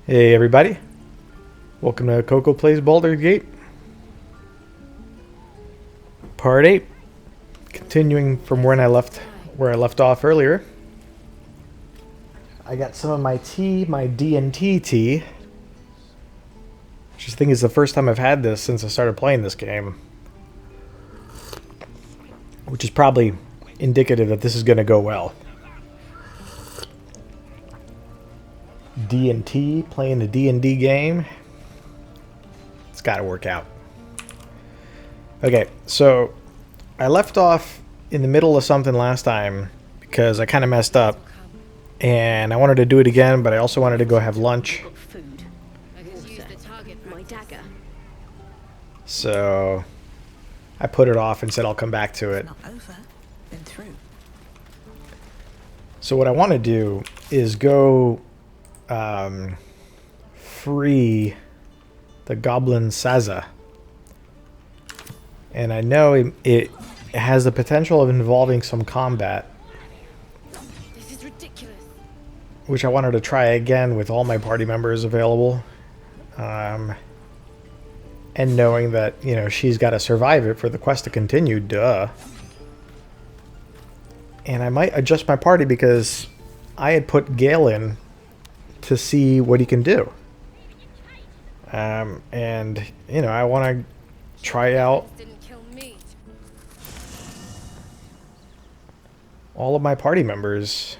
Hey everybody, welcome to CoKo Plays Baldur Gate, Part 8. Continuing from where I left off earlier. I got some of my tea, my D&T tea. Which I think is the first time I've had this since I started playing this game. Which is probably indicative that this is going to go well. D&T, playing a D&D game. It's got to work out. Okay, so I left off in the middle of something last time because I kind of messed up. And I wanted to do it again, but I also wanted to go have lunch. So I put it off and said I'll come back to it. So what I want to do is go free the Goblin Saza. And I know it has the potential of involving some combat. This is ridiculous. Which I wanted to try again with all my party members available. And knowing that, you know, she's got to survive it for the quest to continue, duh. And I might adjust my party because I had put Gale in to see what he can do. And, you know, I want to try out all of my party members.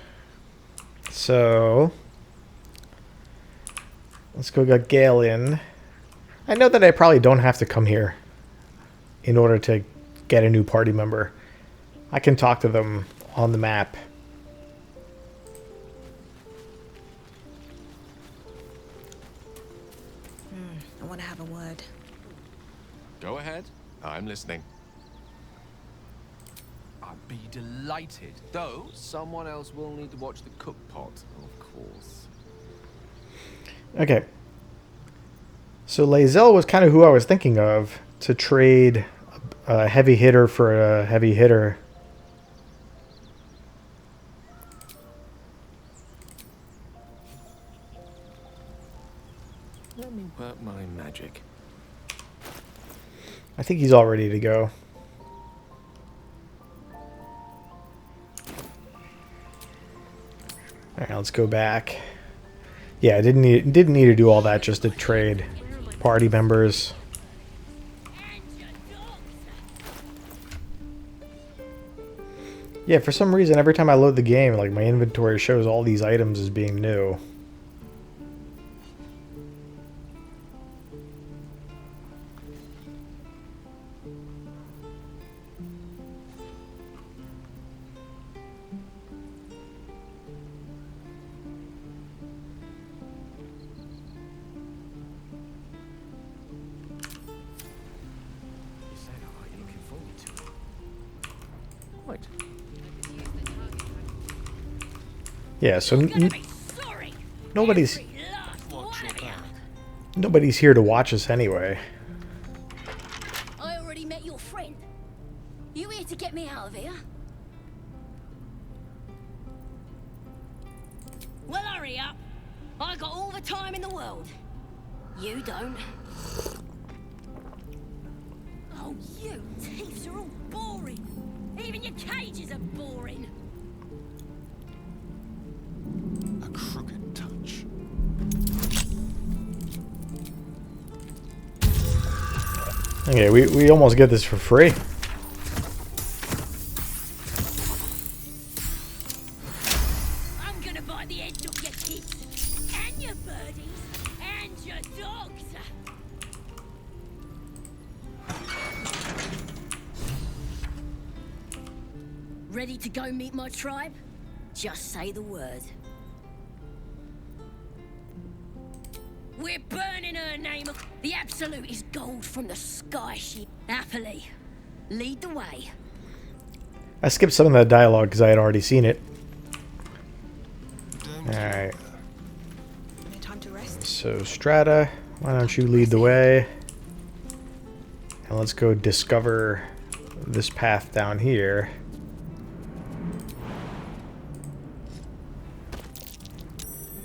So let's go get Gale in. I know that I probably don't have to come here in order to get a new party member. I can talk to them on the map. I want to have a word. Go ahead. I'm listening. I'd be delighted. Though, someone else will need to watch the cook pot, of course. Okay. So Lae'zel was kind of who I was thinking of to trade a heavy hitter for a heavy hitter. Let me work my magic. I think he's all ready to go. Alright, let's go back. Yeah, I didn't need to do all that just to trade party members. Yeah, for some reason, every time I load the game, like my inventory shows all these items as being new. Yeah, so nobody's here to watch us anyway. I already met your friend. You here to get me out of here? Well, hurry up. I got all the time in the world. You don't. Oh, you thieves are all boring. Even your cages are boring. A crooked touch. Okay, we almost get this for free. I'm gonna bite the heads off your kids, and your birdies, and your dogs. Ready to go meet my tribe? Just say the word. We're burning her name. The absolute is gold from the sky. She happily lead the way. I skipped some of that dialogue because I had already seen it. Alright. No time to rest. So Strata, why don't you lead the way? And let's go discover this path down here.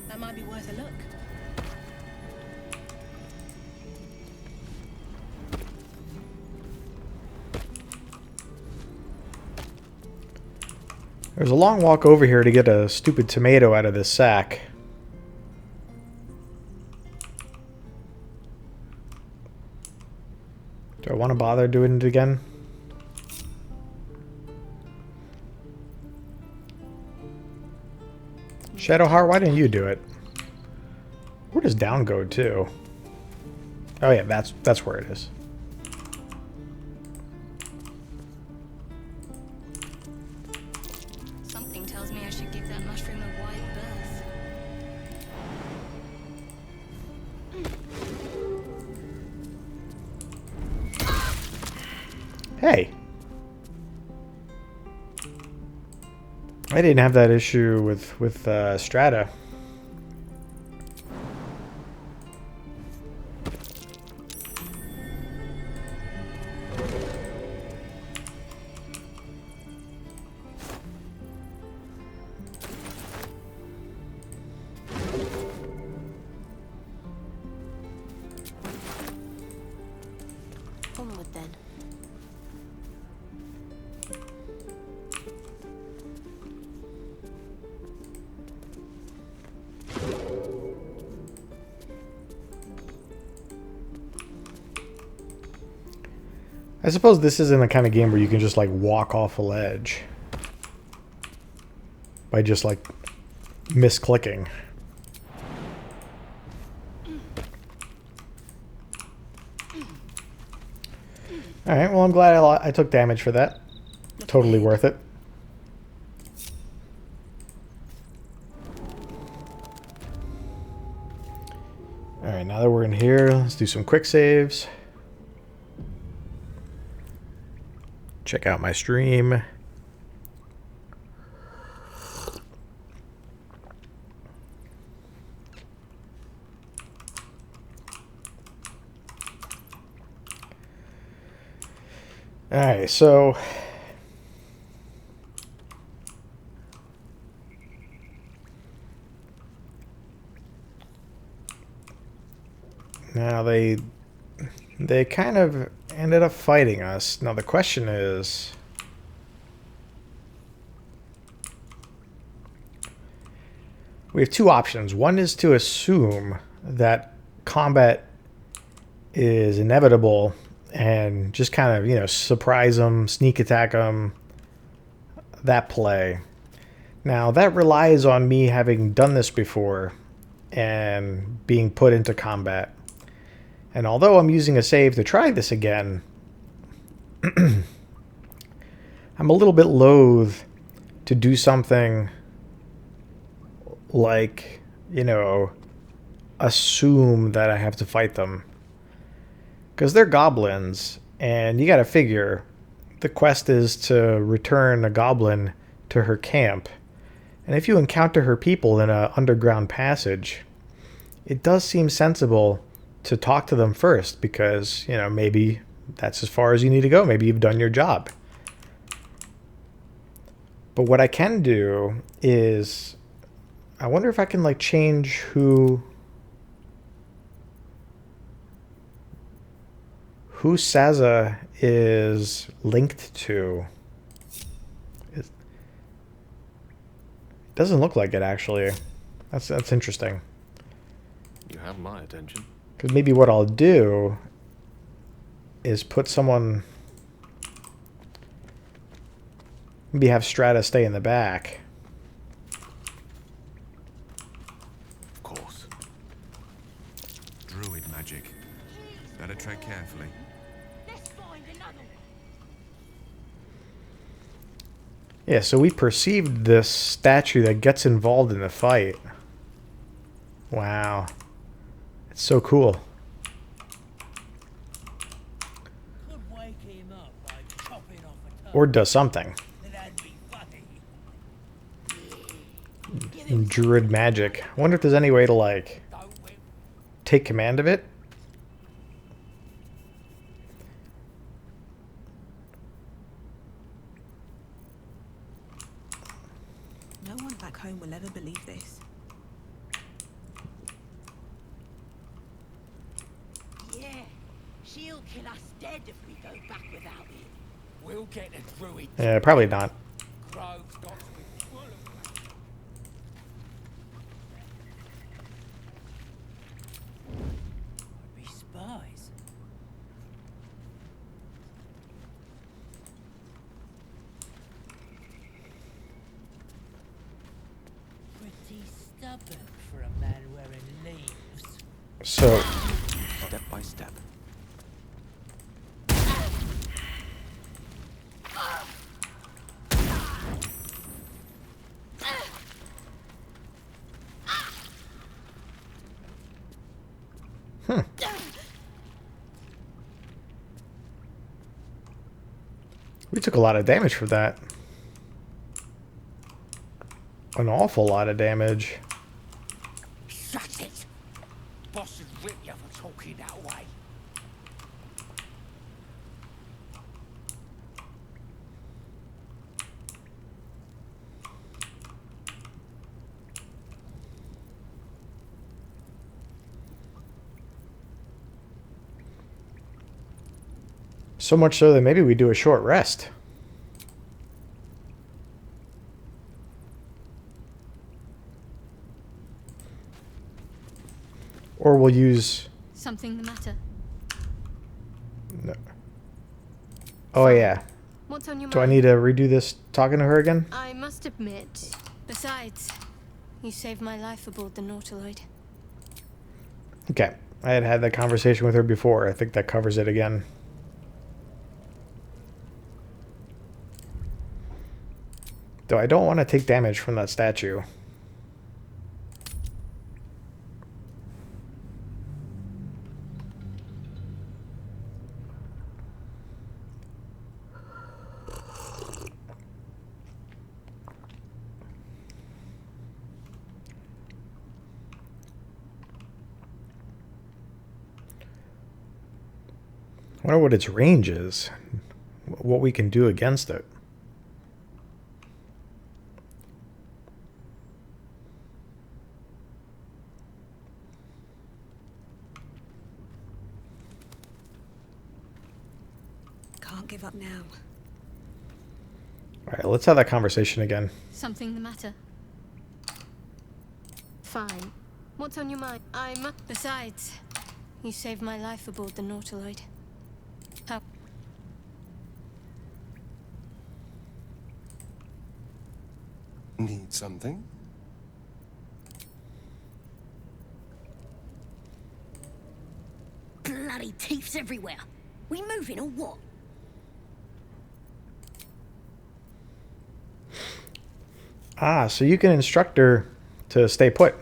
That might be worth a look. There's a long walk over here to get a stupid tomato out of this sack. Do I want to bother doing it again? Shadowheart, why didn't you do it? Where does down go to? Oh yeah, that's where it is. Something tells me I should give that mushroom a wide berth. Hey. I didn't have that issue with Strata. Onward then. I suppose this isn't the kind of game where you can just like walk off a ledge by just like misclicking. Alright, well I'm glad I took damage for that. Totally worth it. Alright, now that we're in here, let's do some quick saves. Check out my stream. Alright, so now they kind of ended up fighting us. Now the question is, we have two options. One is to assume that combat is inevitable and just kind of, you know, surprise them, sneak attack them, that play. Now that relies on me having done this before and being put into combat. And although I'm using a save to try this again, I'm a little bit loath to do something like, you know, assume that I have to fight them. Because they're goblins, and you gotta figure the quest is to return a goblin to her camp. And if you encounter her people in an underground passage, it does seem sensible to talk to them first, because, you know, maybe that's as far as you need to go. Maybe you've done your job. But what I can do is, I wonder if I can like change who Saza is linked to. It doesn't look like it, actually. That's interesting. You have my attention. Because maybe what I'll do is put someone... Maybe have Strata stay in the back. Of course. Druid magic. Better tread carefully. Let's find another one. Yeah, so we perceived this statue that gets involved in the fight. Wow. It's so cool. Could wake him up by chopping off a toe. Or does something. That'd be funny. In Druid magic. I wonder if there's any way to, like, Don't we? take command of it. No one back home will ever believe this. Yeah, she'll kill us dead if we go back without it. We'll get a druid. Yeah, probably not. Crow's got to be stubborn for a man wearing leaves. So, Step by step. we took a lot of damage for that. An awful lot of damage. Shut it! Boss would rip you for talking that way. So much so that maybe we do a short rest. Or we'll use... Something the matter? No. Oh, yeah. What's on your Do I mind? need to redo this talking to her again? I must admit. Besides, you saved my life aboard the Nautiloid. Okay. I had had that conversation with her before. I think that covers it again. Though I don't want to take damage from that statue. I wonder what its range is. What we can do against it. Can't give up now. Alright, let's have that conversation again. Something the matter? Fine. What's on your mind? Besides, you saved my life aboard the Nautiloid. How? Need something? Bloody thieves everywhere. We moving or what? Ah, so you can instruct her to stay put.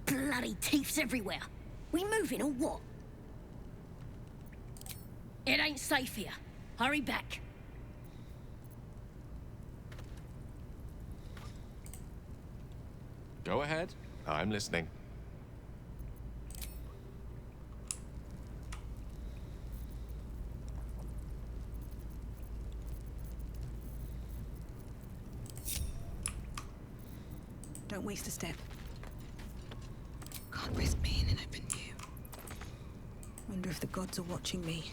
Bloody thieves everywhere. We moving or what? It ain't safe here. Hurry back. Go ahead. I'm listening. Don't waste a step. Can't risk being in open view. Wonder if the gods are watching me.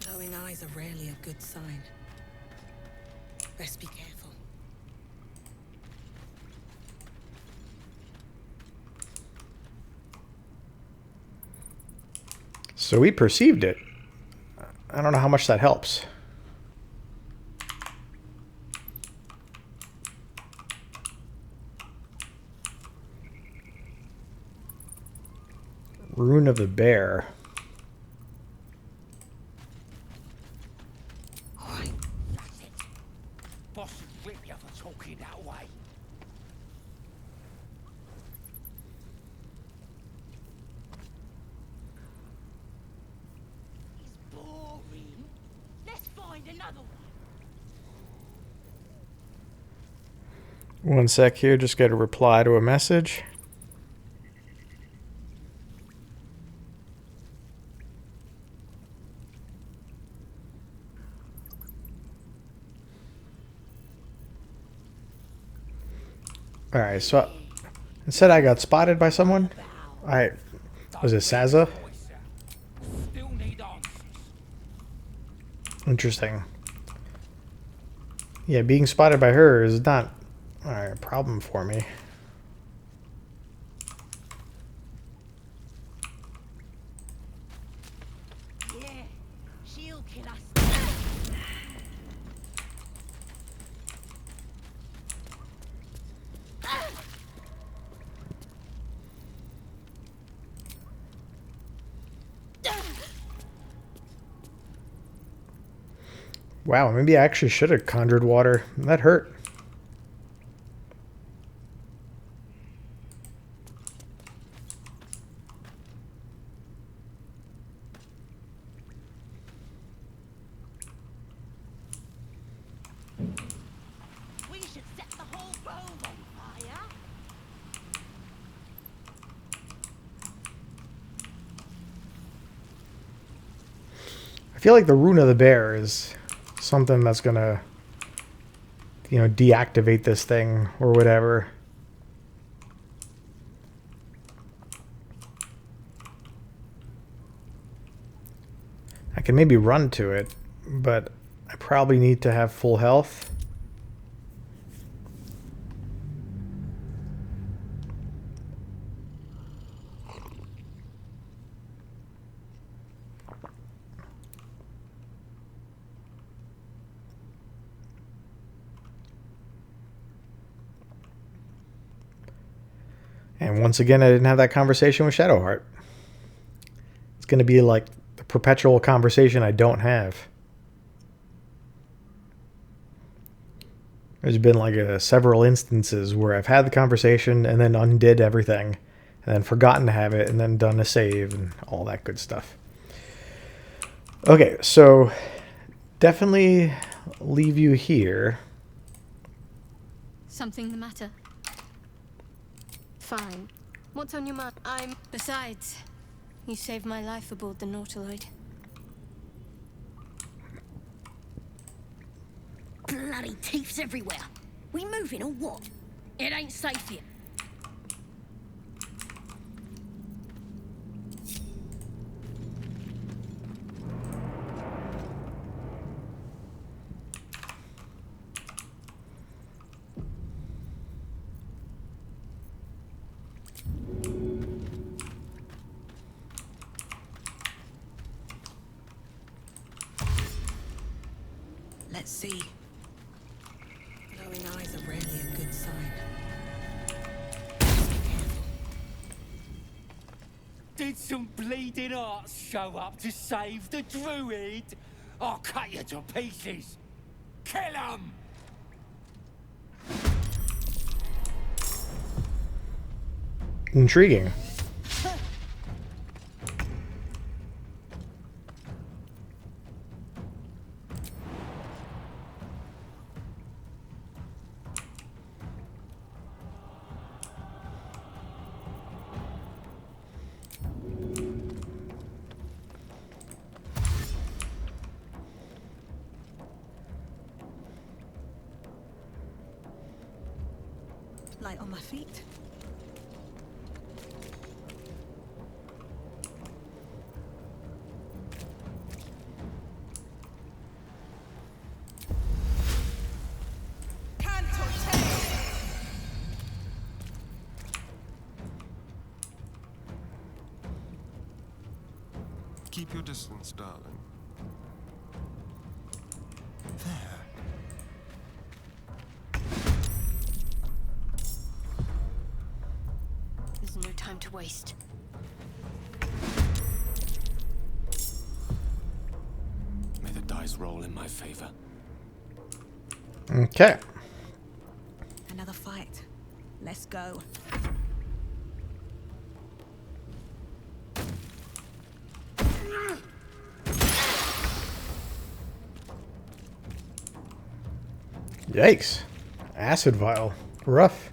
Glowing eyes are rarely a good sign. Best be careful. So we perceived it. I don't know how much that helps. Rune of the Bear. Boss would rip you for talking that way. It's boring. Let's find another one. One sec here, just got a reply to a message. Alright, so it said I got spotted by someone. Was it Saza? Still need answers. Interesting. Yeah, being spotted by her is not a problem for me. will kill us. Wow, maybe I actually should have conjured water. That hurt. We should set the whole grove on fire. I feel like the rune of the bear is something that's gonna, you know, deactivate this thing or whatever. I can maybe run to it, but I probably need to have full health. And once again, I didn't have that conversation with Shadowheart. It's going to be like the perpetual conversation I don't have. There's been like several instances where I've had the conversation and then undid everything, and then forgotten to have it, and then done a save and all that good stuff. Okay, so definitely leave you here. Something the matter? Fine. What's on your mind? Besides, you saved my life aboard the Nautiloid. Bloody thieves everywhere. We moving or what? It ain't safe here. Let's see. Glowing eyes are rarely a good sign. Did some bleeding arts show up to save the druid? I'll cut you to pieces. Kill him! Intriguing. Light on my feet. Keep your distance, darling. There. There's no time to waste. May the dice roll in my favor. Okay. Another fight. Let's go. Yikes. Acid vial. Rough.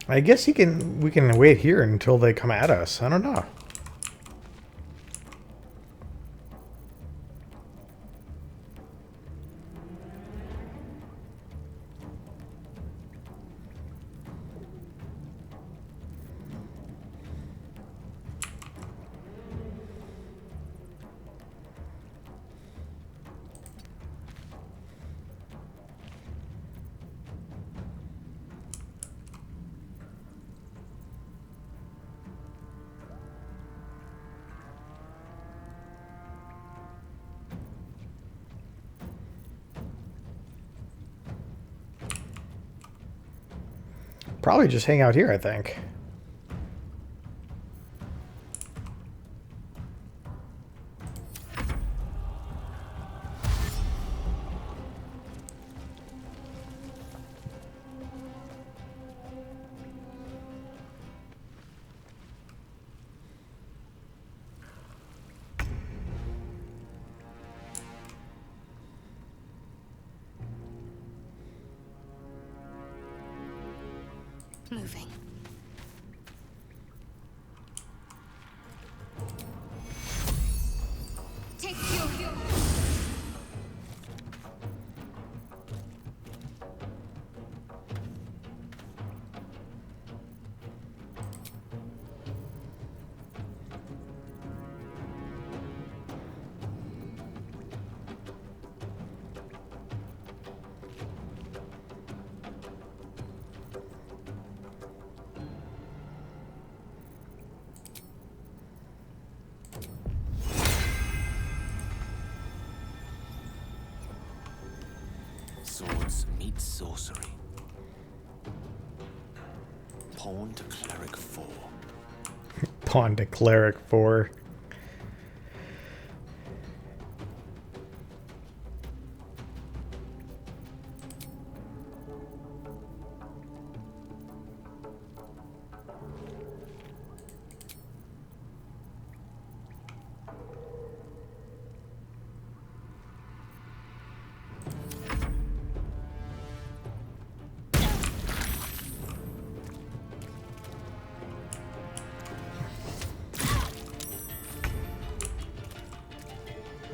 I guess we can wait here until they come at us. I don't know. Probably just hang out here, I think. Moving. Take you. Swords meet sorcery. Pawn to cleric 4. Pawn to cleric 4.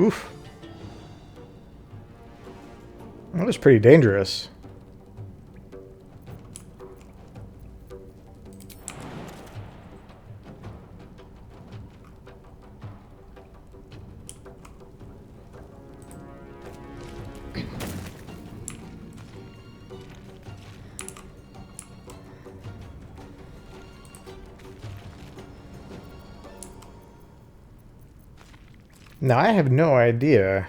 Oof. That was pretty dangerous. Now, I have no idea.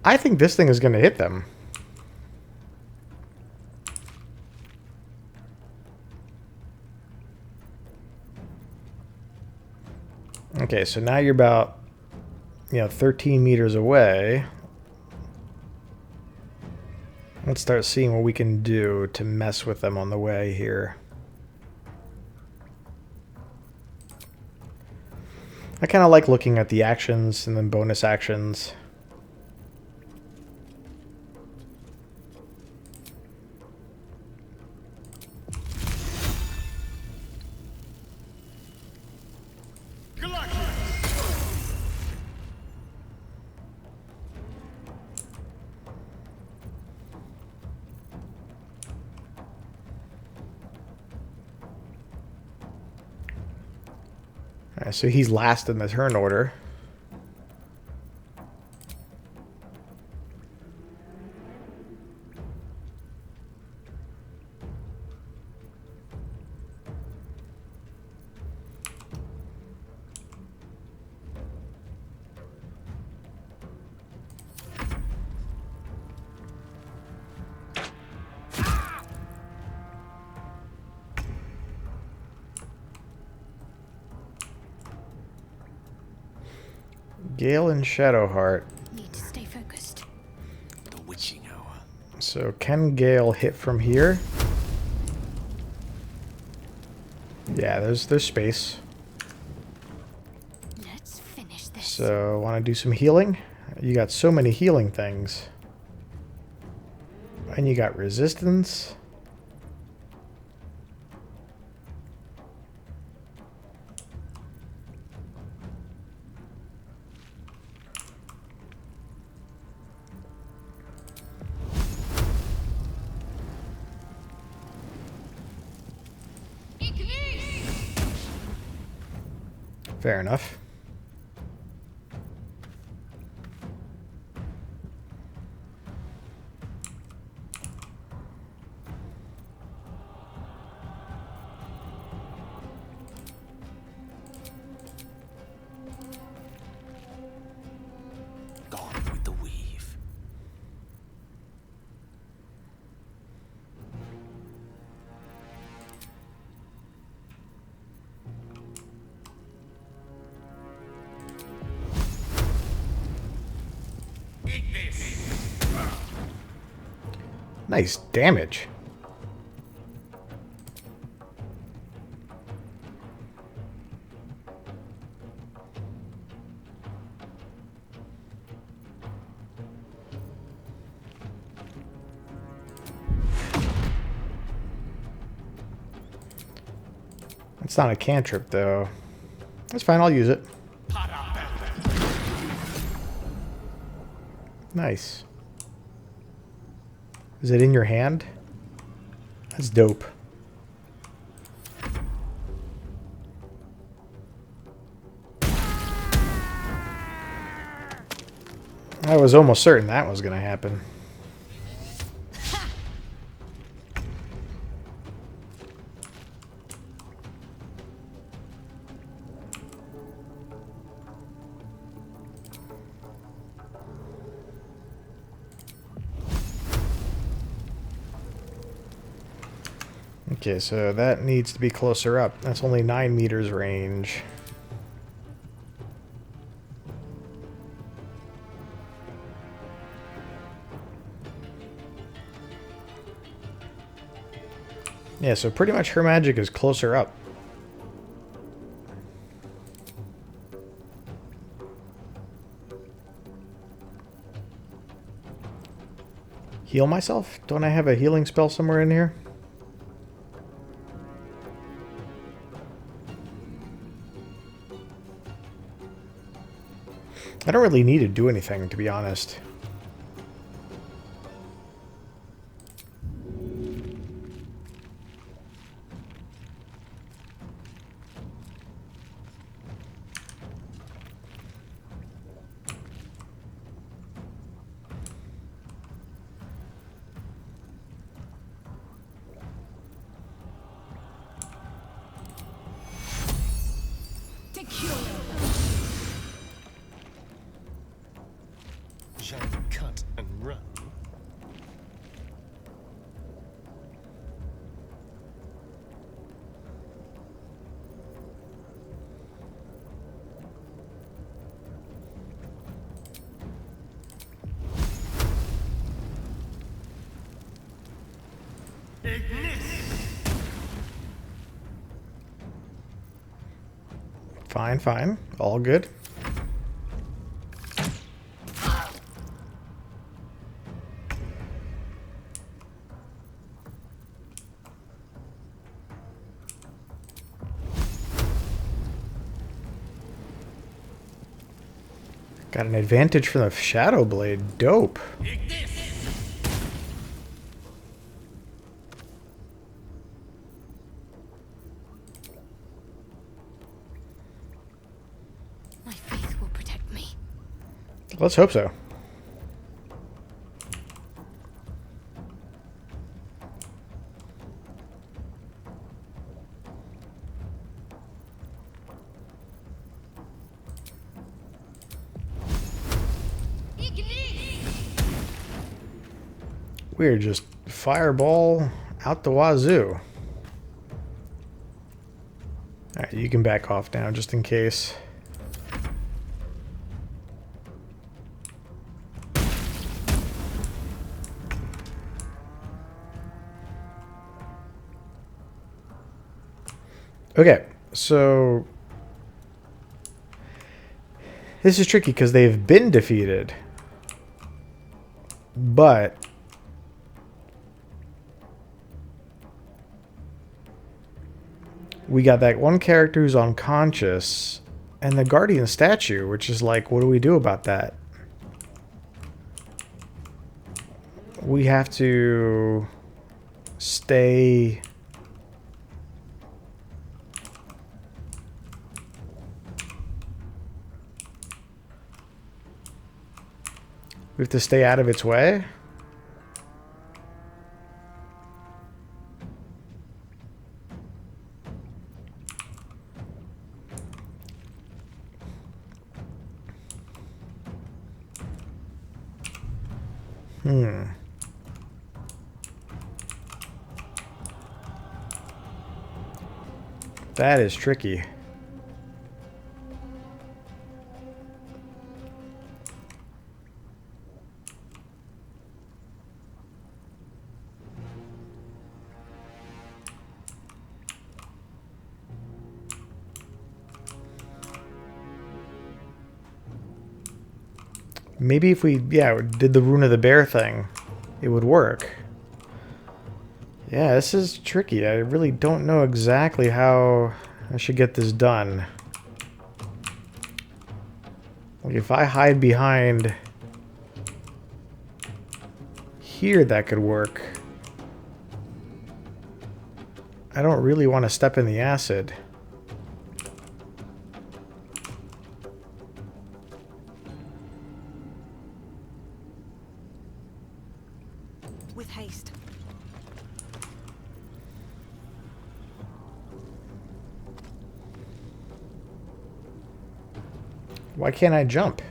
I think this thing is going to hit them. Okay, so now you're about, 13 meters away. Let's start seeing what we can do to mess with them on the way here. I kind of like looking at the actions and then bonus actions. Alright, so he's last in the turn order. Gale and Shadowheart. Need to stay focused. The witching hour. So can Gale hit from here? Yeah, there's space. Let's finish this. So, want to do some healing? You got so many healing things. And you got resistance. Fair enough. Gone with the weave. Nice damage. It's not a cantrip, though. That's fine, I'll use it. Nice. Is it in your hand? That's dope. I was almost certain that was going to happen. Okay, so that needs to be closer up. That's only 9 meters range. Yeah, so pretty much her magic is closer up. Heal myself? Don't I have a healing spell somewhere in here? I don't really need to do anything, to be honest. Shall we cut and run? Fine, fine. All good. Got an advantage from the Shadow Blade. Dope. My faith will protect me. Let's hope so. We're just fireball out the wazoo. Alright, you can back off now just in case. Okay, so this is tricky because they've been defeated, but we got that one character who's unconscious and the Guardian statue, which is like, what do we do about that? We have to stay... We have to stay out of its way? That is tricky. Maybe if we, did the Rune of the Bear thing, it would work. Yeah, this is tricky. I really don't know exactly how I should get this done. Like if I hide behind here, that could work. I don't really want to step in the acid. With haste. Why can't I jump?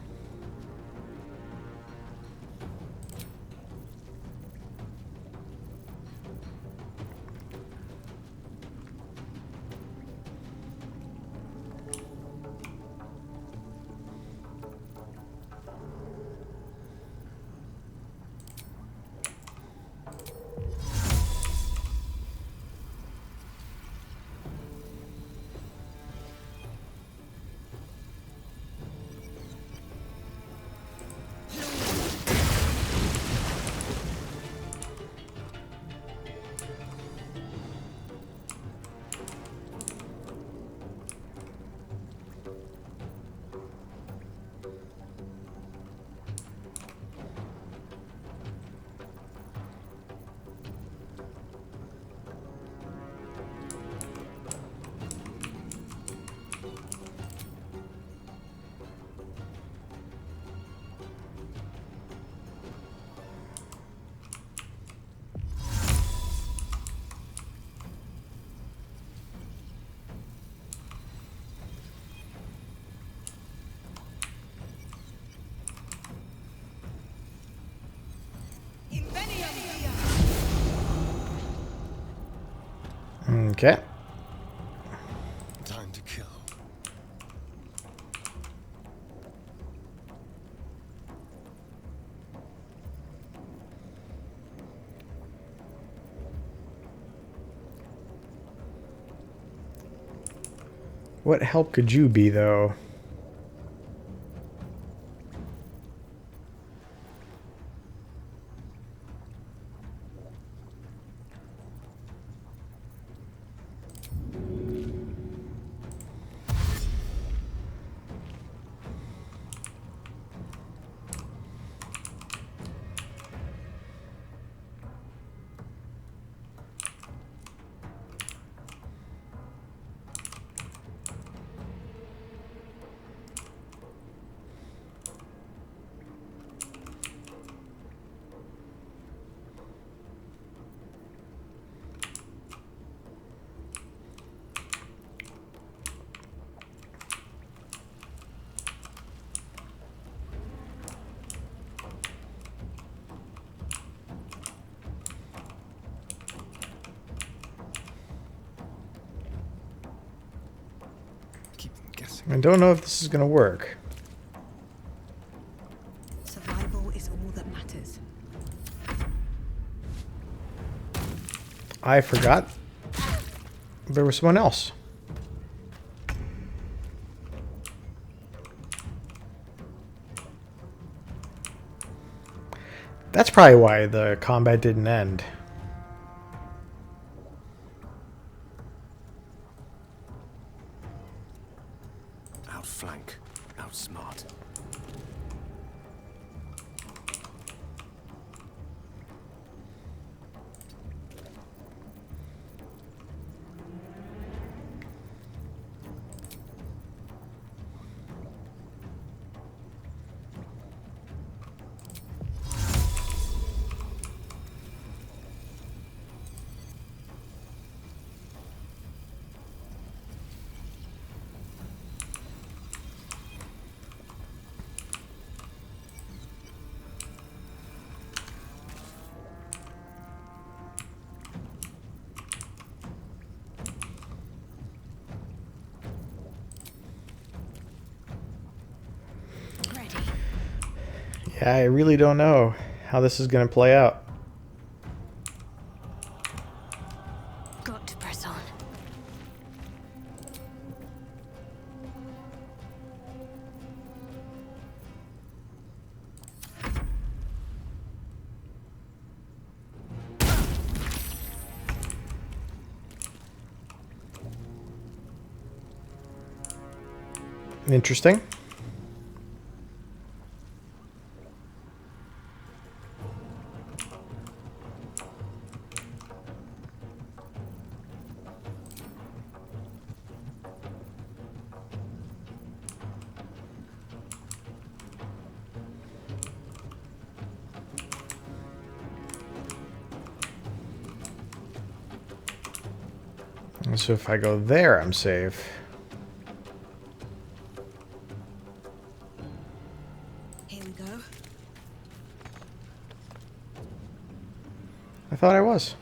Okay. Time to kill. What help could you be, though? Keep them guessing. I don't know if this is going to work. Survival is all that matters. I forgot there was someone else. That's probably why the combat didn't end. Outflank, outsmart. Ready. Yeah, I really don't know how this is going to play out. Got to press on. Interesting. So if I go there, I'm safe. Here we go. I thought I was.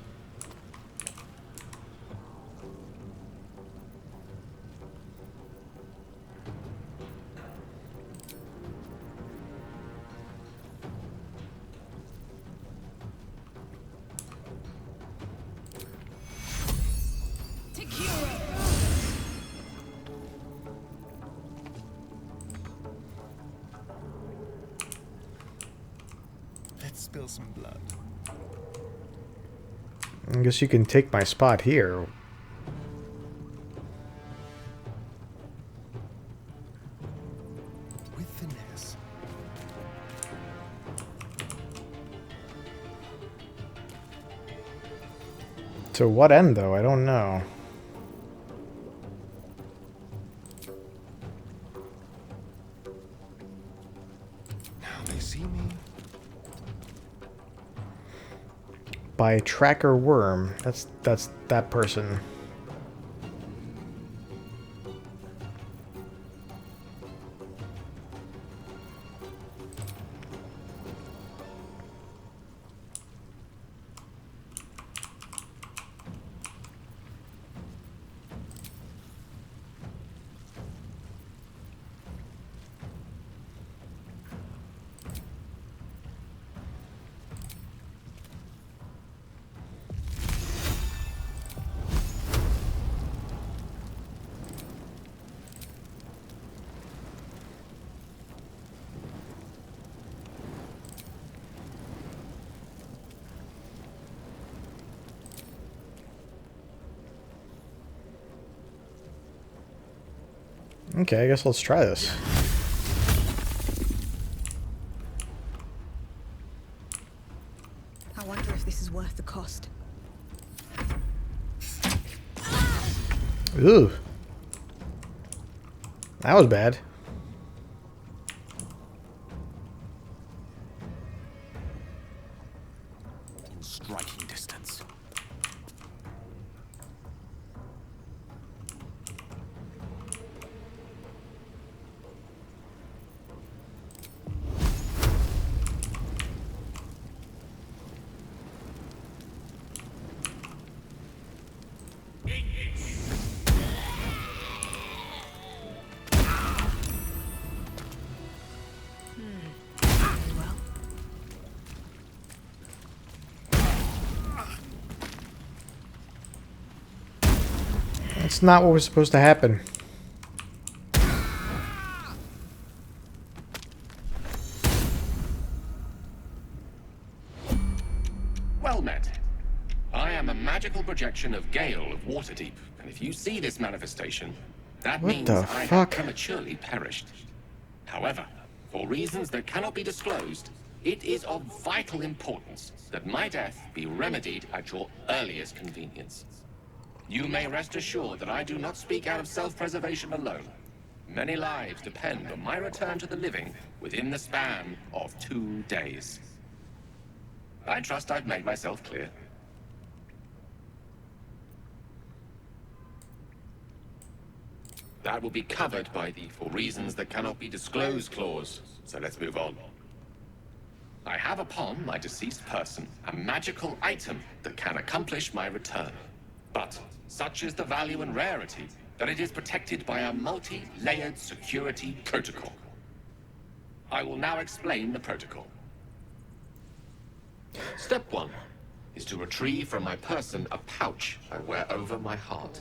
Let's spill some blood. I guess you can take my spot here. With finesse. To what end, though? I don't know. Now they see me. By Tracker Worm. That's that person. Okay, I guess let's try this. I wonder if this is worth the cost. Ooh. That was bad. In striking distance. Well, That's not what was supposed to happen. Well met. I am a magical projection of Gale of Waterdeep, and if you see this manifestation, that What means the I have fuck? prematurely perished. However, for reasons that cannot be disclosed, it is of vital importance that my death be remedied at your earliest convenience. You may rest assured that I do not speak out of self-preservation alone. Many lives depend on my return to the living within the span of 2 days. I trust I've made myself clear. That will be covered by the "for reasons that cannot be disclosed" clause, so let's move on. I have upon my deceased person a magical item that can accomplish my return. But such is the value and rarity that it is protected by a multi-layered security protocol. I will now explain the protocol. Step 1 is to retrieve from my person a pouch I wear over my heart.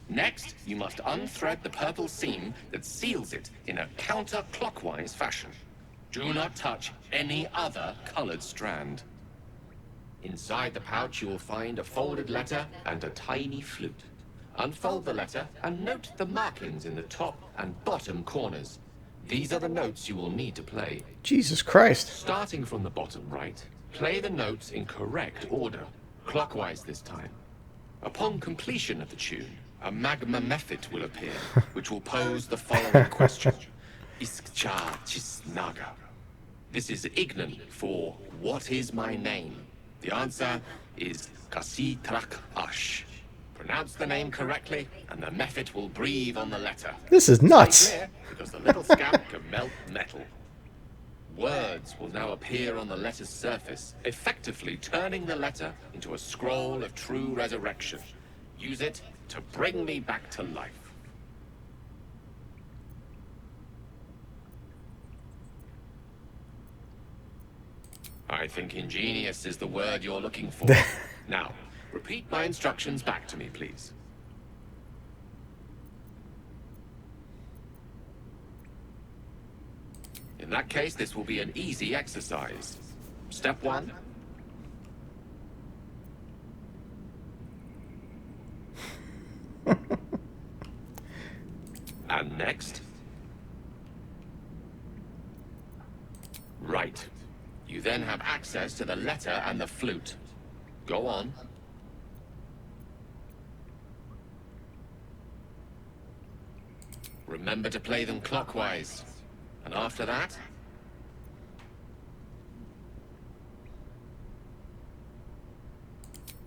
Next, you must unthread the purple seam that seals it in a counterclockwise fashion. Do not touch any other colored strand. Inside the pouch, you will find a folded letter and a tiny flute. Unfold the letter and note the markings in the top and bottom corners. These are the notes you will need to play. Jesus Christ. Starting from the bottom right, play the notes in correct order, clockwise this time. Upon completion of the tune, a magma method will appear, which will pose the following question. Iskcha Chisnaga. This is Ignan for "What is my name?" The answer is Kasi Trak Ash. Pronounce the name correctly, and the method will breathe on the letter. This is nuts. Stay clear, because the little scamp can melt metal. Words will now appear on the letter's surface, effectively turning the letter into a scroll of true resurrection. Use it to bring me back to life. I think ingenious is the word you're looking for. Now, repeat my instructions back to me, please. In that case, this will be an easy exercise. Step 1. And next. Right. You then have access to the letter and the flute. Go on. Remember to play them clockwise. And after that?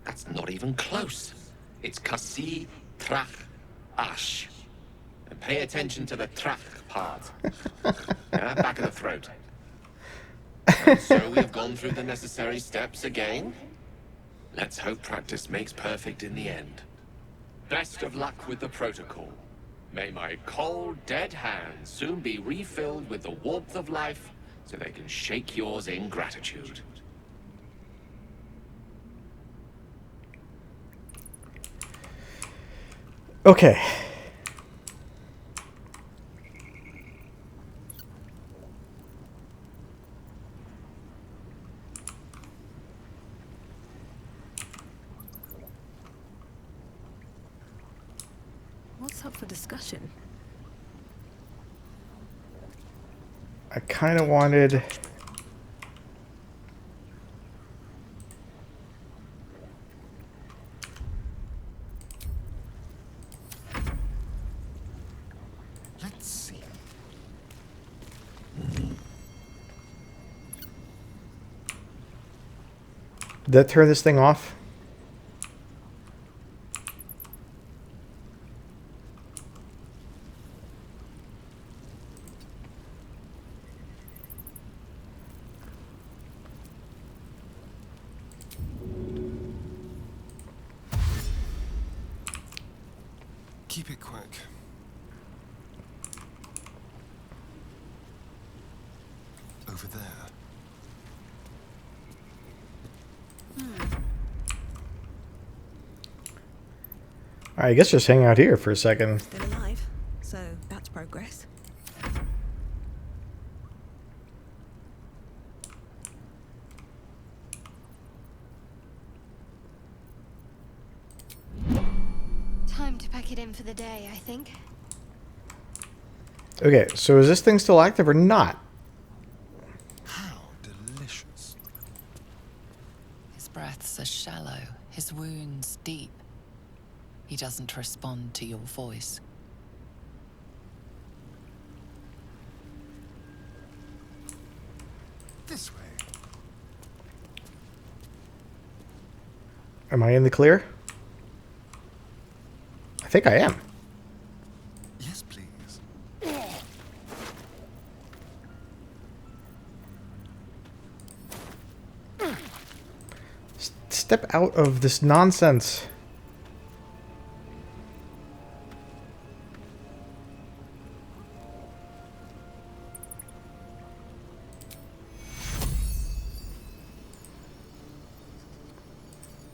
That's not even close. It's Kasi Trach Ash. And pay attention to the Trach part. Yeah, back of the throat. And so we've gone through the necessary steps again. Let's hope practice makes perfect in the end. Best of luck with the protocol. May my cold, dead hands soon be refilled with the warmth of life so they can shake yours in gratitude. Okay. What's up for discussion? I kind of wanted... Let's see. Did that turn this thing off? Keep it quick. Over there. Alright, I guess just hang out here for a second. Still alive, so that's progress. it in for the day, I think. Okay, so is this thing still active or not? How delicious. His breaths are shallow, his wounds deep. He doesn't respond to your voice. This way. Am I in the clear? I think I am. Yes, please. Step out of this nonsense.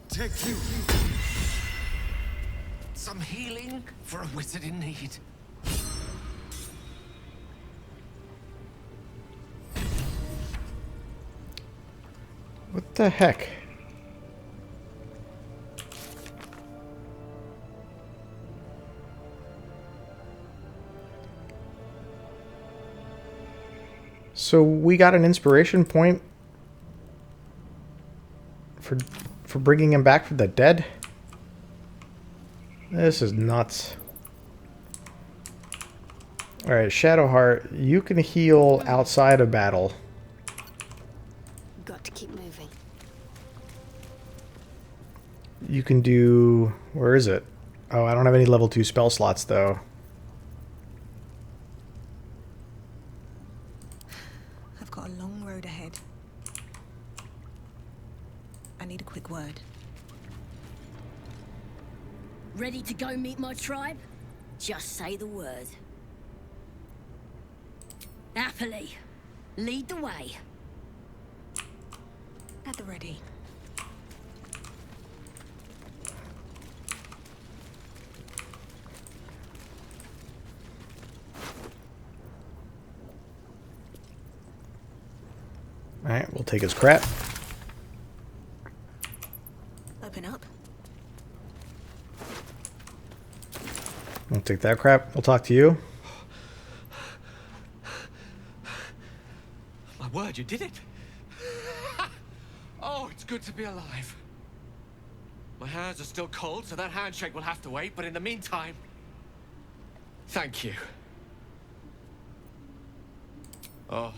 Take you. Some healing for a wizard in need. What the heck? So we got an inspiration point for bringing him back from the dead? This is nuts. Alright, Shadowheart, you can heal outside of battle. Got to keep moving. You can do... where is it? Oh, I don't have any level 2 spell slots, though. I've got a long road ahead. I need a quick word. Ready to go meet my tribe? Just say the word. Happily. Lead the way. At the ready. Alright, we'll take his crap. Open up. We'll take that crap. We'll talk to you. My word, you did it! Oh, it's good to be alive. My hands are still cold, so that handshake will have to wait, but in the meantime... thank you. Oh.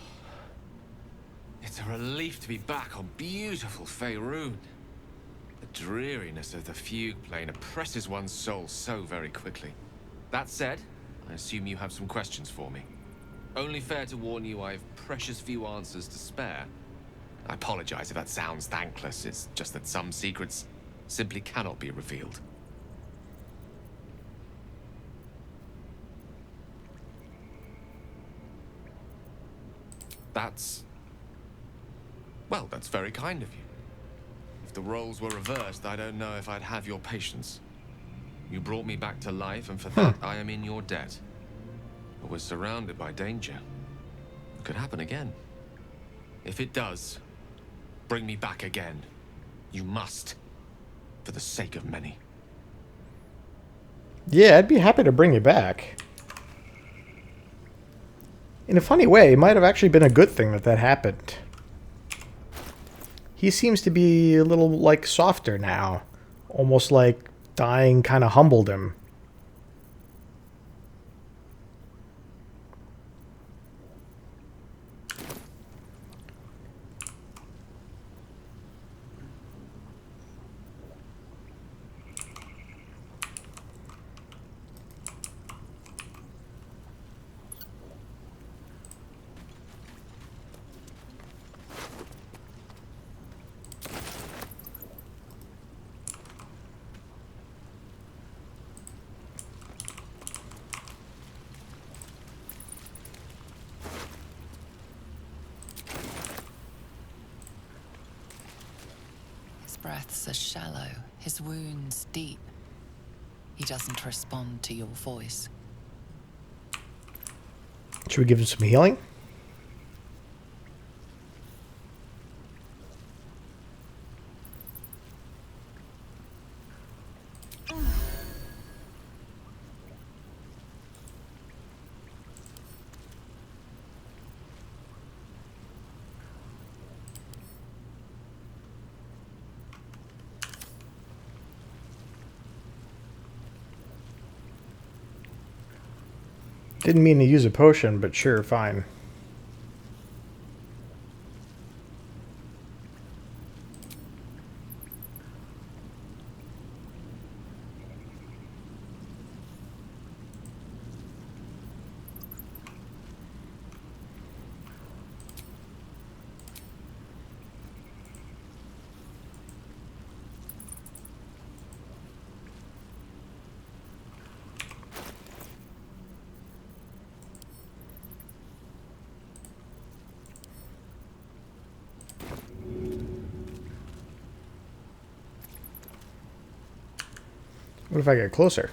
It's a relief to be back on beautiful Faerun. The dreariness of the fugue plane oppresses one's soul so very quickly. That said, I assume you have some questions for me. Only fair to warn you I've precious few answers to spare. I apologize if that sounds thankless, it's just that some secrets simply cannot be revealed. Well, that's very kind of you. If the roles were reversed, I don't know if I'd have your patience. You brought me back to life, and for that, I am in your debt. But we're surrounded by danger. It could happen again. If it does, bring me back again. You must. For the sake of many. Yeah, I'd be happy to bring you back. In a funny way, it might have actually been a good thing that that happened. He seems to be a little, like, softer now. Almost like dying kind of humbled him. His breaths are shallow, his wounds deep. He doesn't respond to your voice. Should we give him some healing? Didn't mean to use a potion, but sure, fine. What if I get closer?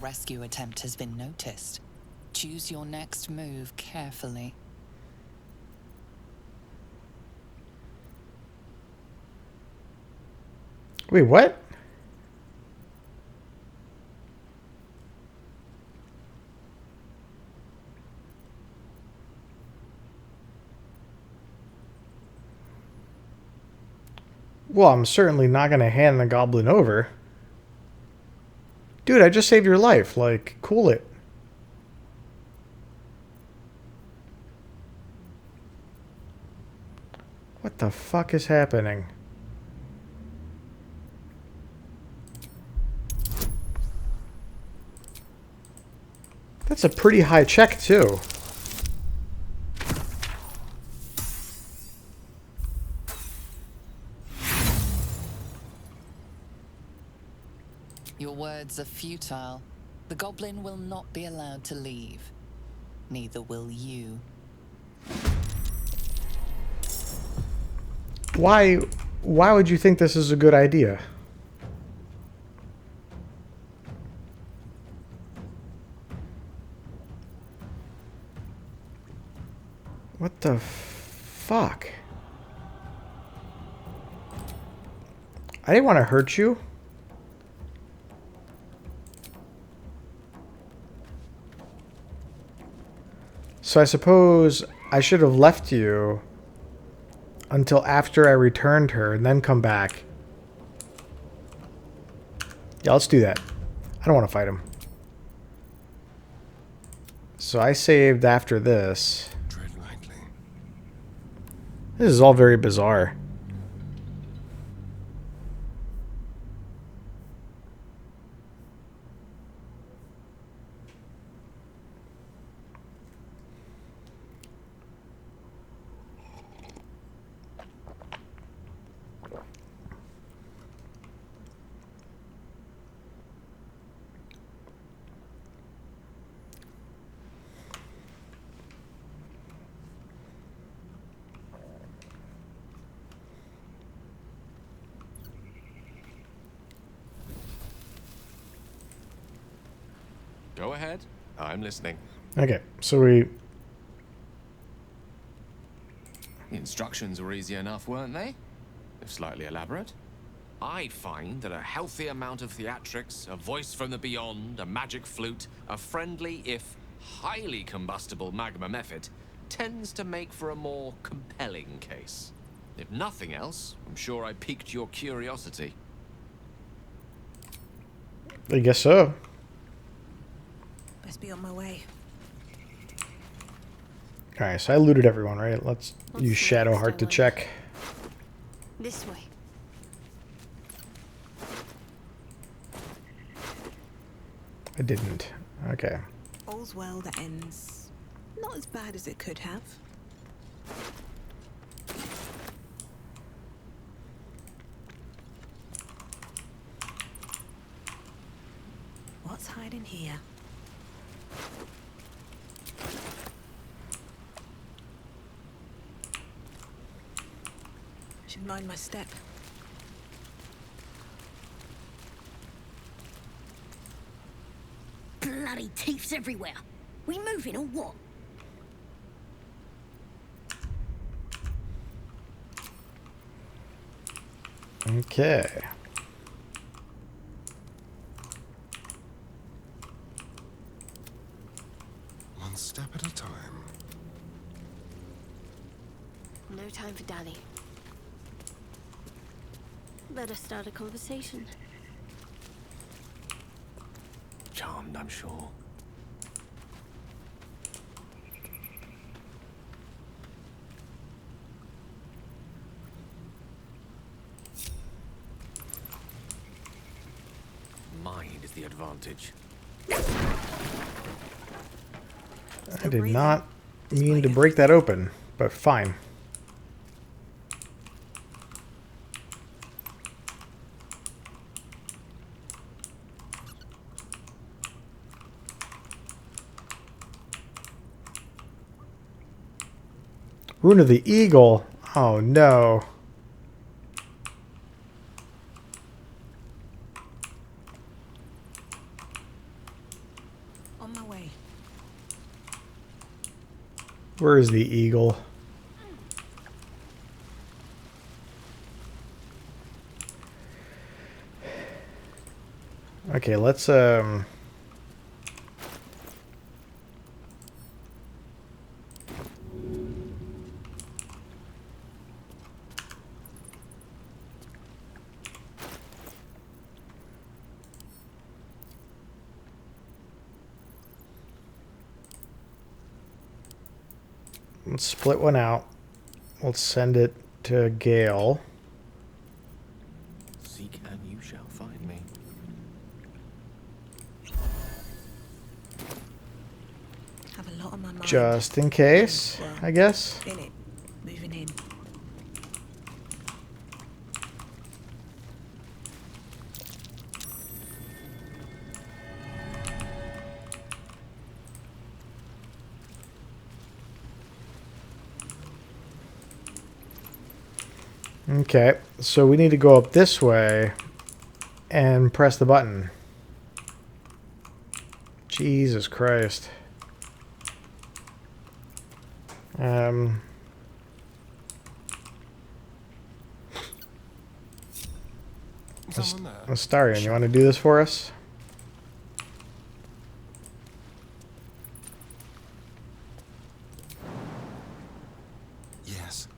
Rescue attempt has been noticed. Choose your next move carefully. Wait, what? Well, I'm certainly not going to hand the goblin over. Dude, I just saved your life. Like, cool it. What the fuck is happening? That's a pretty high check, too. Your words are futile. The goblin will not be allowed to leave. Neither will you. Why would you think this is a good idea? What the fuck? I didn't want to hurt you. So I suppose I should have left you until after I returned her and then come back. Yeah, let's do that. I don't want to fight him. So I saved after this. Tread lightly. This is all very bizarre. Go ahead. I'm listening. Okay, so we... The instructions were easy enough, weren't they? If slightly elaborate. I find that a healthy amount of theatrics, a voice from the beyond, a magic flute, a friendly, if highly combustible magma method, tends to make for a more compelling case. If nothing else, I'm sure I piqued your curiosity. I guess so. Best be on my way. Alright, so I looted everyone, right? Let's What's use Shadowheart next, to I check. This way. I didn't. Okay. All's well that ends not as bad as it could have. What's hiding here? Should mind my step. Bloody teeths everywhere. We moving or what? Okay. One step at a time. No time for dally. Better start a conversation. Charmed, I'm sure. Mine is the advantage. I did not mean to break that open, but fine. Rune of the Eagle. Oh no. On my way. Where is the eagle? Okay, let's let's split one out. We'll send it to Gale. Seek and you shall find me. Have a lot on my mind. Just in case, I guess. In it. Moving in. Okay, so we need to go up this way and press the button. Jesus Christ. Someone there? Astarion, you want to do this for us? Yes.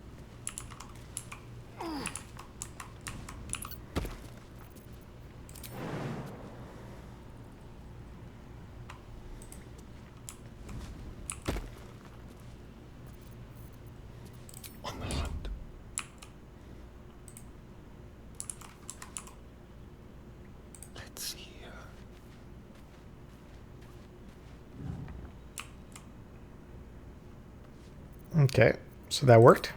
On the hunt. Let's see here. Okay, so that worked.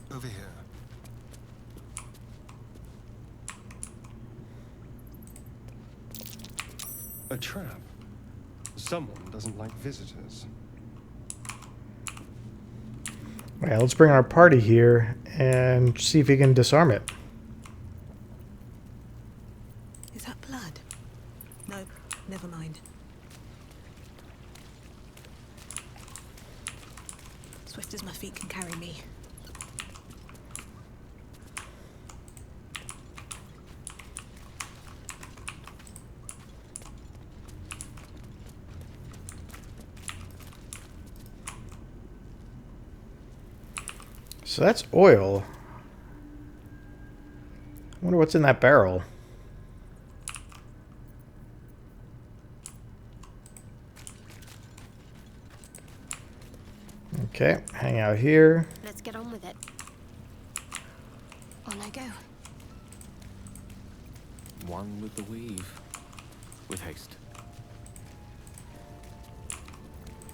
Over here. A trap. Someone doesn't like visitors. Okay, let's bring our party here and see if we can disarm it. Is that blood? No, never mind. Swift as my feet can carry me. So that's oil. I wonder what's in that barrel. Okay, hang out here. Let's get on with it. On I go. One with the weave. With haste.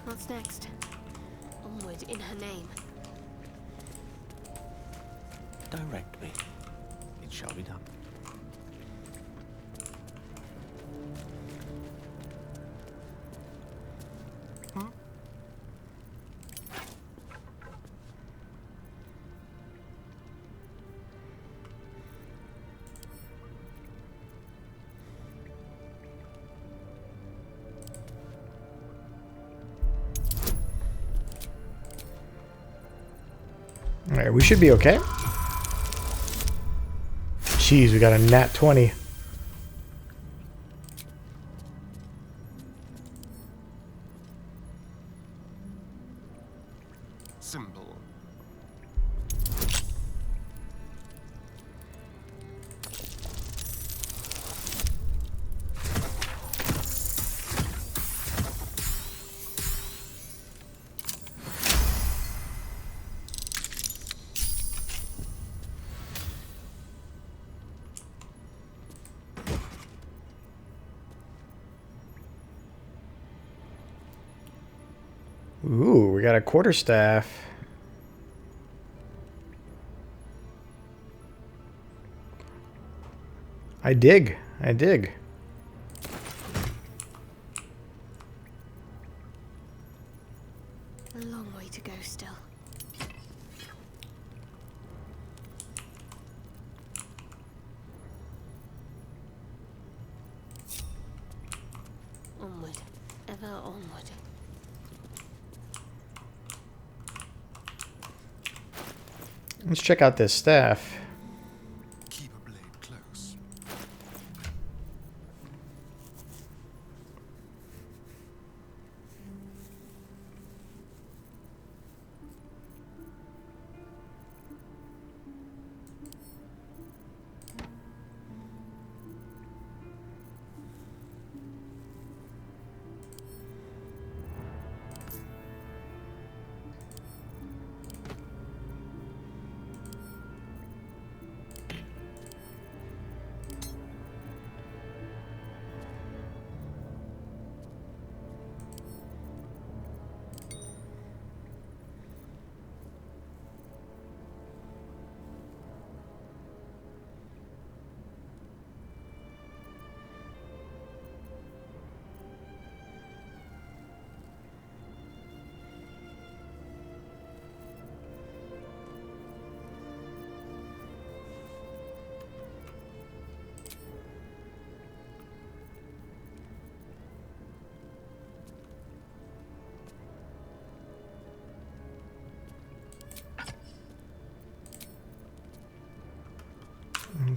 What's next? Onward in her name. Direct me. It shall be done. Alright, we should be okay. Jeez, we got a nat 20. Simple. Ooh, we got a quarterstaff. I dig. I dig. A long way to go still. Onward. Ever onward. Let's check out this staff. Keep a blade close.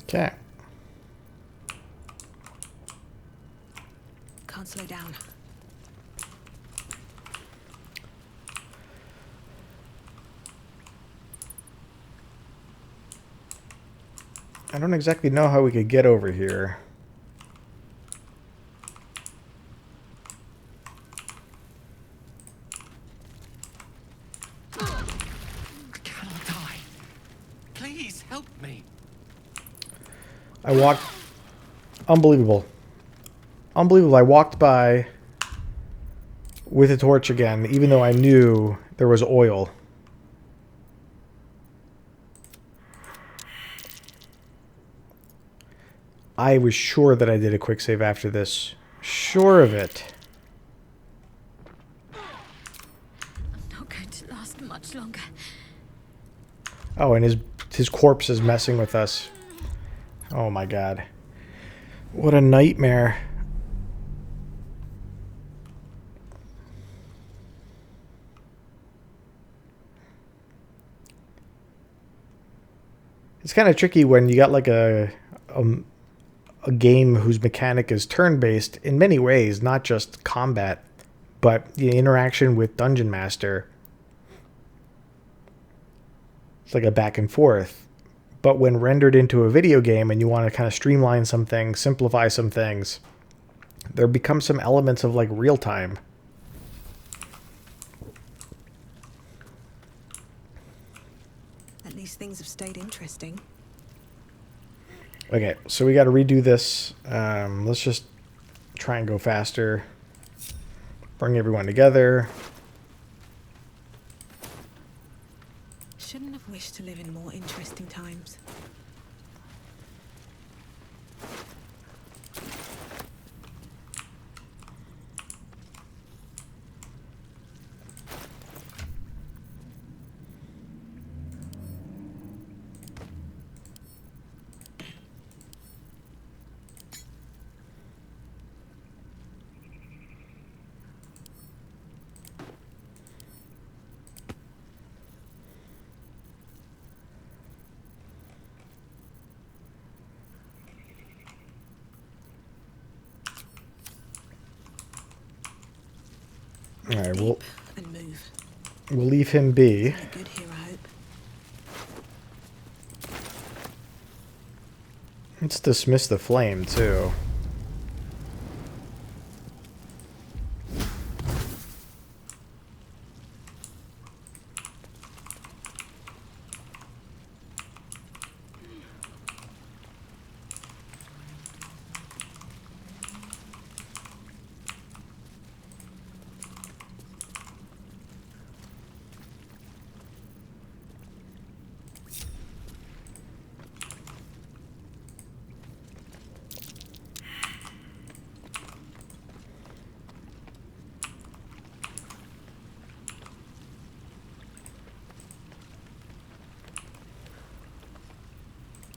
Okay. Can't slow down. I don't exactly know how we could get over here. I cannot die. Please help me. I walked... Unbelievable. Unbelievable. I walked by with a torch again, even though I knew there was oil. I was sure that I did a quick save after this. Sure of it. I'm not going to last much longer. Oh, and his corpse is messing with us. Oh my god. What a nightmare. It's kind of tricky when you got like a game whose mechanic is turn-based in many ways, not just combat, but the interaction with Dungeon Master. It's like a back and forth. But when rendered into a video game and you want to kind of streamline some things, simplify some things, there become some elements of like real time. At least things have stayed interesting. Okay, so we got to redo this. Let's just try and go faster. Bring everyone together. Shouldn't have wished to live in more interesting times. All right, Deep and move. we'll leave him be. Something good here, I hope. Let's dismiss the flame too.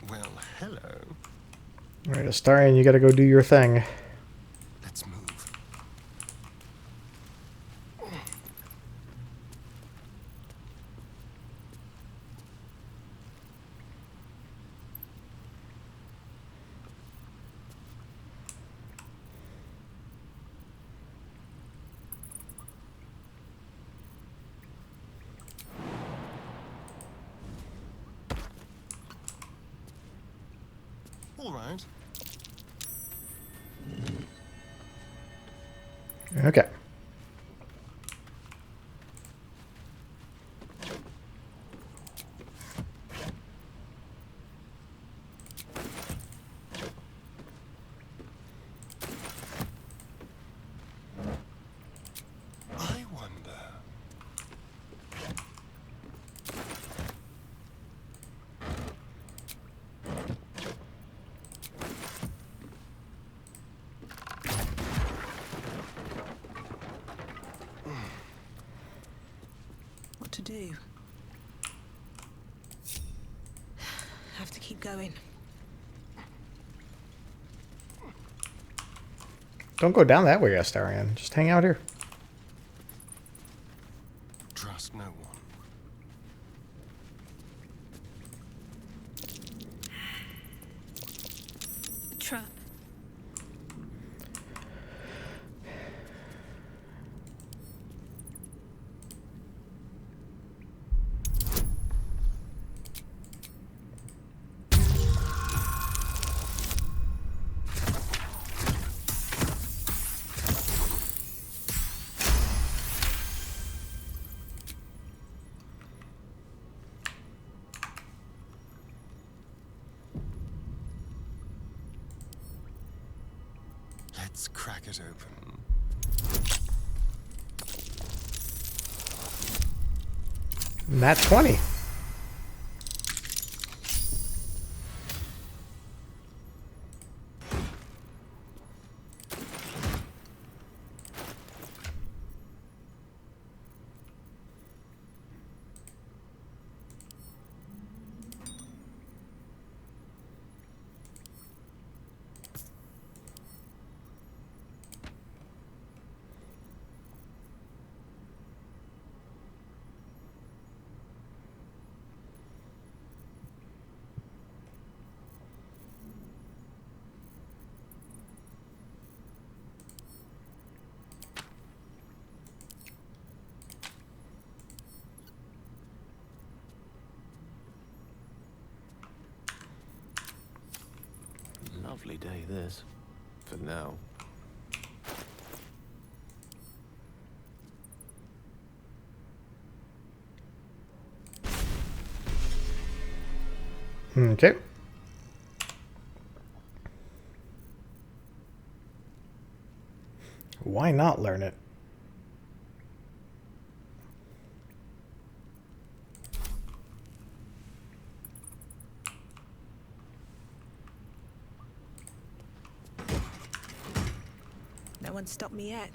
Well, hello. All right, Astarion, you gotta go do your thing. Let's move. All right. Okay. I wonder. What to do? Have to keep going. Don't go down that way, Astarion. Just hang out here. Trust no one. Trap. Let's crack it open. Nat 20. Lovely day, this. For now. Okay. Why not learn it? No one stopped me yet.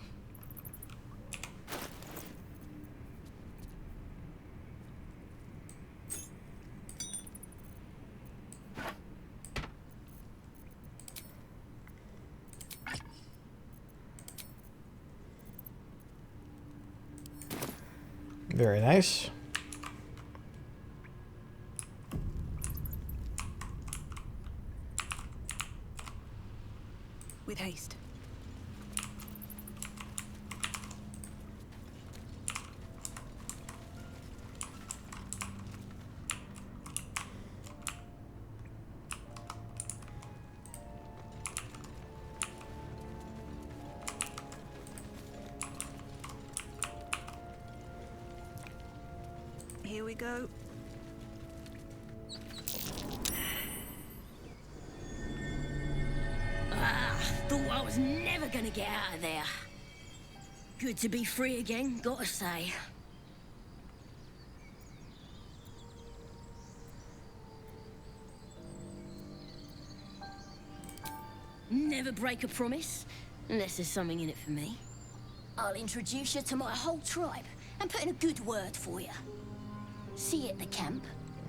Very nice. With haste. Here we go. Thought I was never gonna get out of there. Good to be free again, gotta say. Never break a promise, unless there's something in it for me. I'll introduce you to my whole tribe and put in a good word for you. See you at the camp.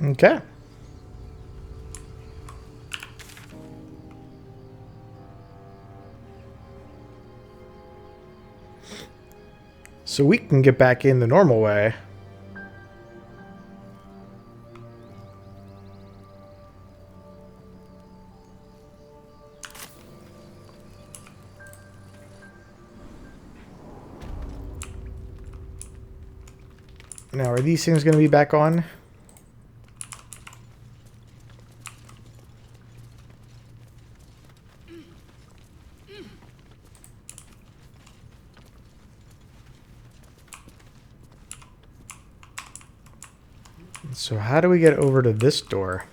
Okay. So we can get back in the normal way. Now, are these things going to be back on? So how do we get over to this door?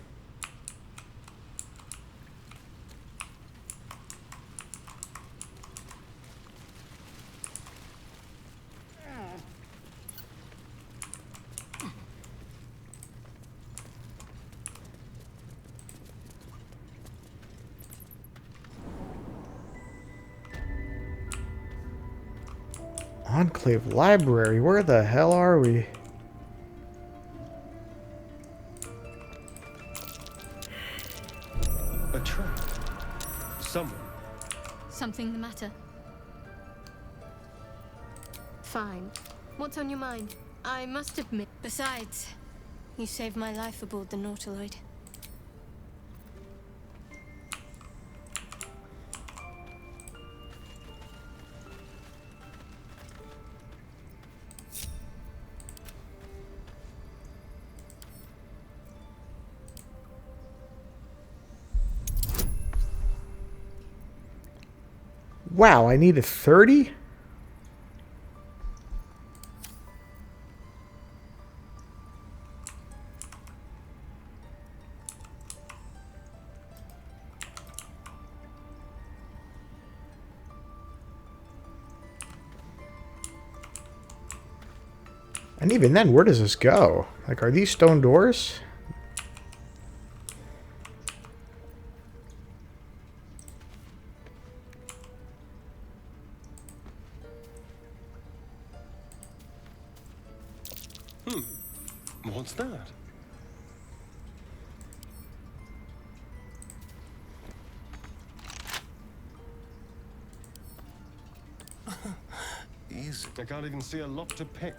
Enclave Library, where the hell are we? A trap. Someone. Something the matter? Fine. What's on your mind? I must admit. Besides, you saved my life aboard the Nautiloid. Wow, I needed 30? And even then, where does this go? Like, are these stone doors? What's that? Easy. I can't even see a lock to pick.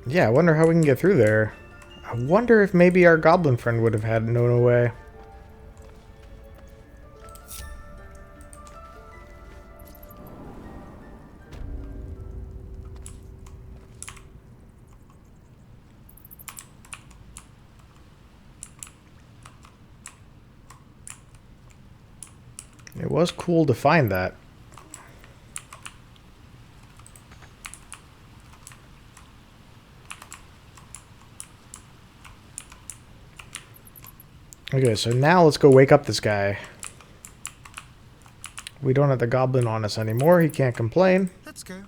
Yeah, I wonder how we can get through there. I wonder if maybe our goblin friend would have had known a way. It was cool to find that. Okay, so now let's go wake up this guy. We don't have the goblin on us anymore. He can't complain. Let's go.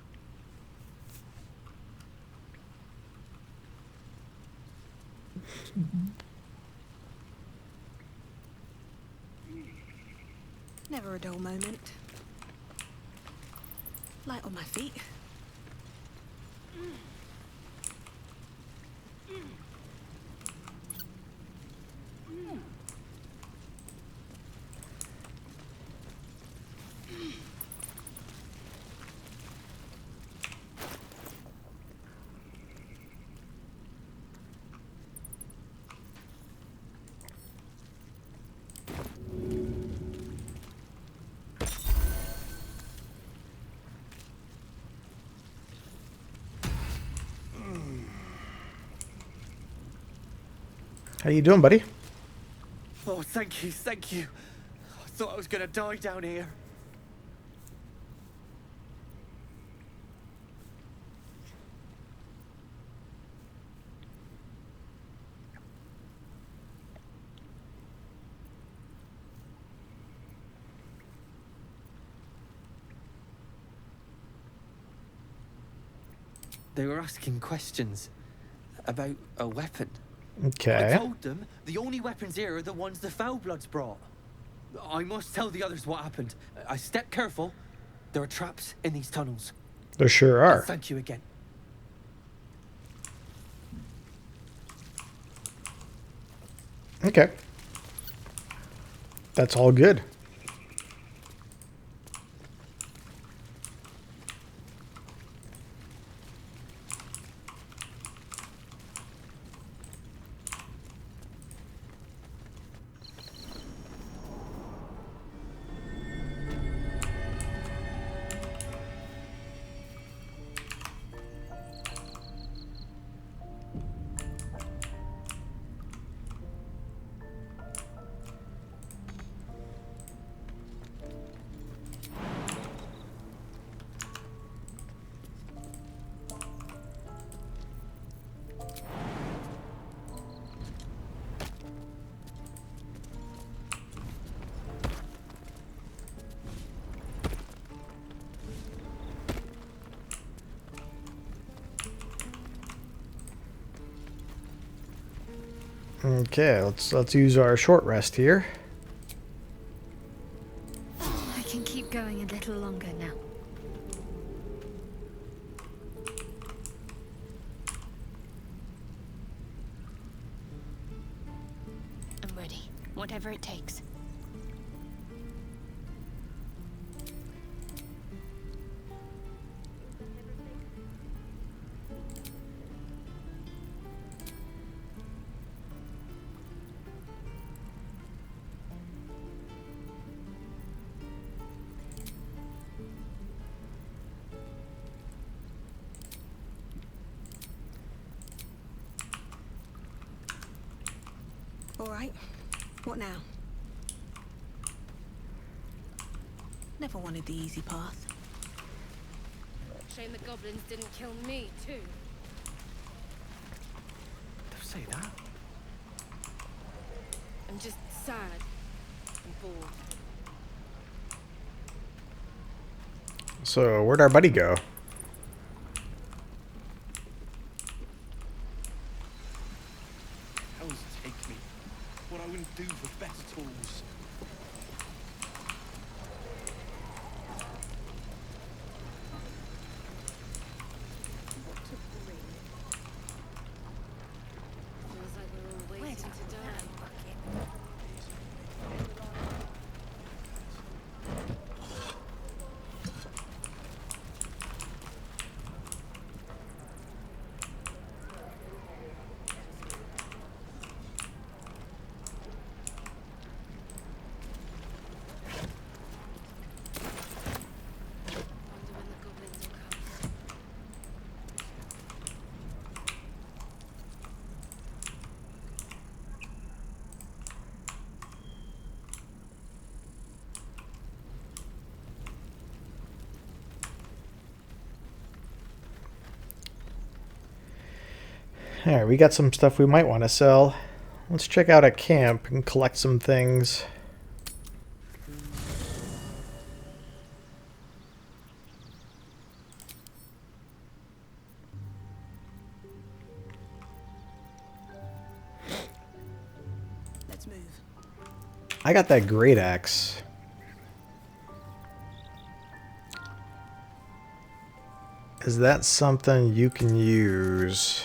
Never a dull moment. Light on my feet. How you doing, buddy? Oh, thank you, thank you. I thought I was gonna die down here. They were asking questions about a weapon. Okay. I told them the only weapons here are the ones the Foulbloods brought. I must tell the others what happened. I step careful. There are traps in these tunnels. There sure And are. thank you again. Okay. That's all good. Okay, let's use our short rest here. I can keep going a little longer now. I'm ready. Whatever it takes. All right. What now? Never wanted the easy path. Shame the goblins didn't kill me, too. Don't say that. I'm just sad and bored. So, where'd our buddy go? Hell's take me. What I wouldn't do for better tools. Feels like we're all waiting to die. Wonder when the goblins will come. Alright, we got some stuff we might want to sell. Let's check out a camp and collect some things. Let's move. I got that great axe. Is that something you can use?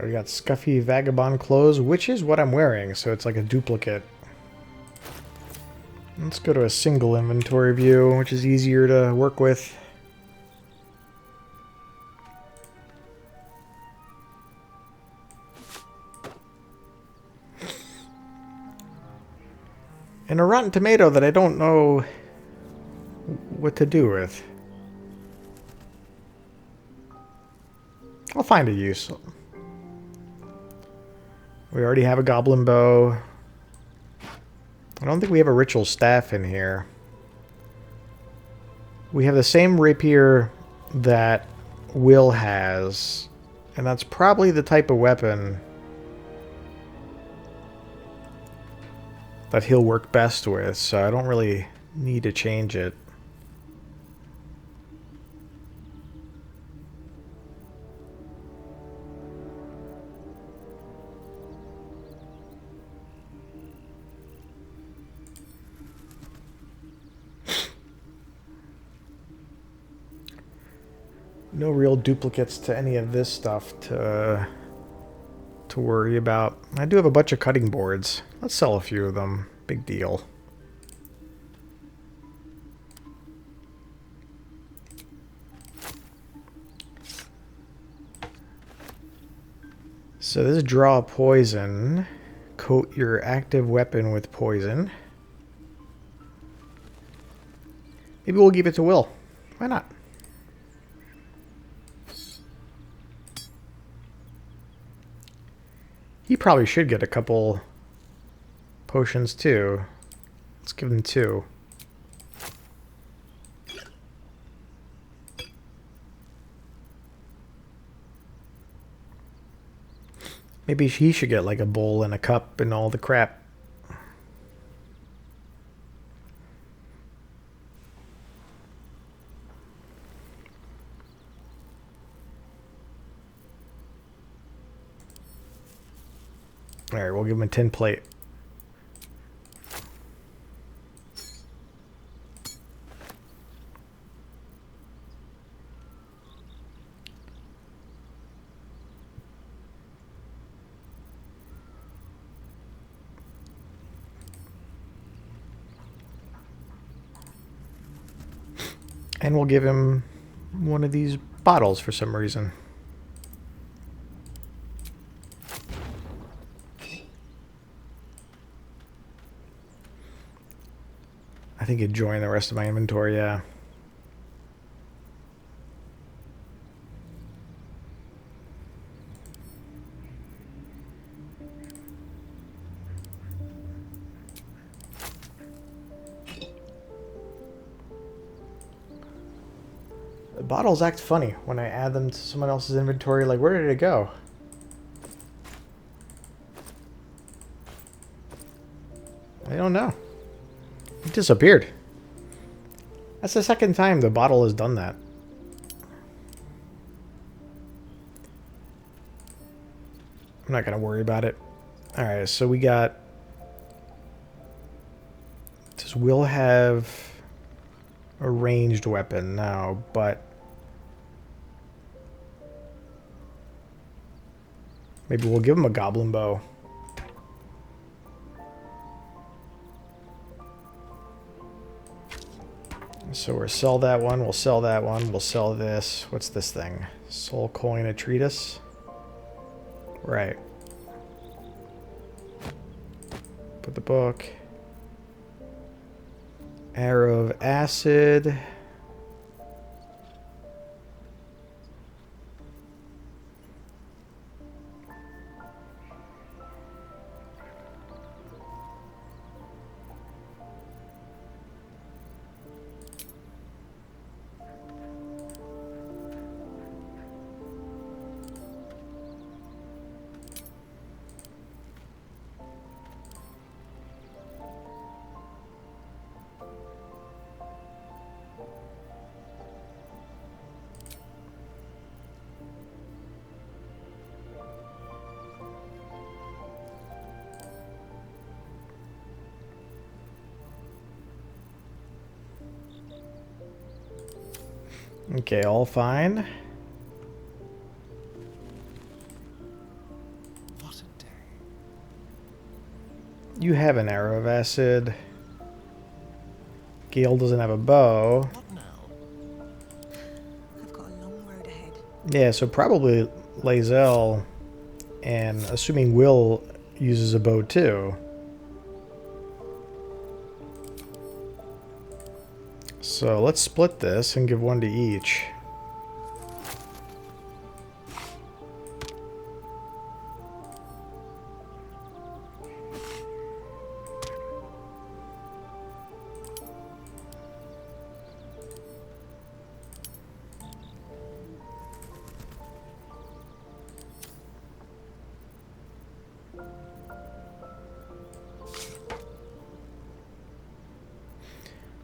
We got scuffy vagabond clothes, which is what I'm wearing, so it's like a duplicate. Let's go to a single inventory view, which is easier to work with. And a rotten tomato that I don't know what to do with. I'll find a use. We already have a goblin bow. I don't think we have a ritual staff in here. We have the same rapier that Will has, and that's probably the type of weapon that he'll work best with, so I don't really need to change it. No real duplicates to any of this stuff to worry about. I do have a bunch of cutting boards. Let's sell a few of them. Big deal. So this is draw poison. Coat your active weapon with poison. Maybe we'll give it to Will. Why not? He probably should get a couple potions too. Let's give him 2. Maybe he should get like a bowl and a cup and all the crap. Alright, we'll give him a tin plate. And we'll give him one of these bottles for some reason. I think it'd join the rest of my inventory, yeah. The bottles act funny when I add them to someone else's inventory. Like, where did it go? I don't know. It disappeared. That's the second time the bottle has done that. I'm not going to worry about it. Alright, so we got... Does Will have a ranged weapon? No, but... Maybe we'll give him a goblin bow. So we'll sell that one, we'll sell that one, we'll sell this. What's this thing? Soul coin, a treatise? Right. Put the book. Arrow of acid. Okay, all fine. You have an arrow of acid. Gale doesn't have a bow. What now? I've got a long road ahead. Yeah, so probably Lae'zel, and assuming Will uses a bow too. So let's split this and give one to each.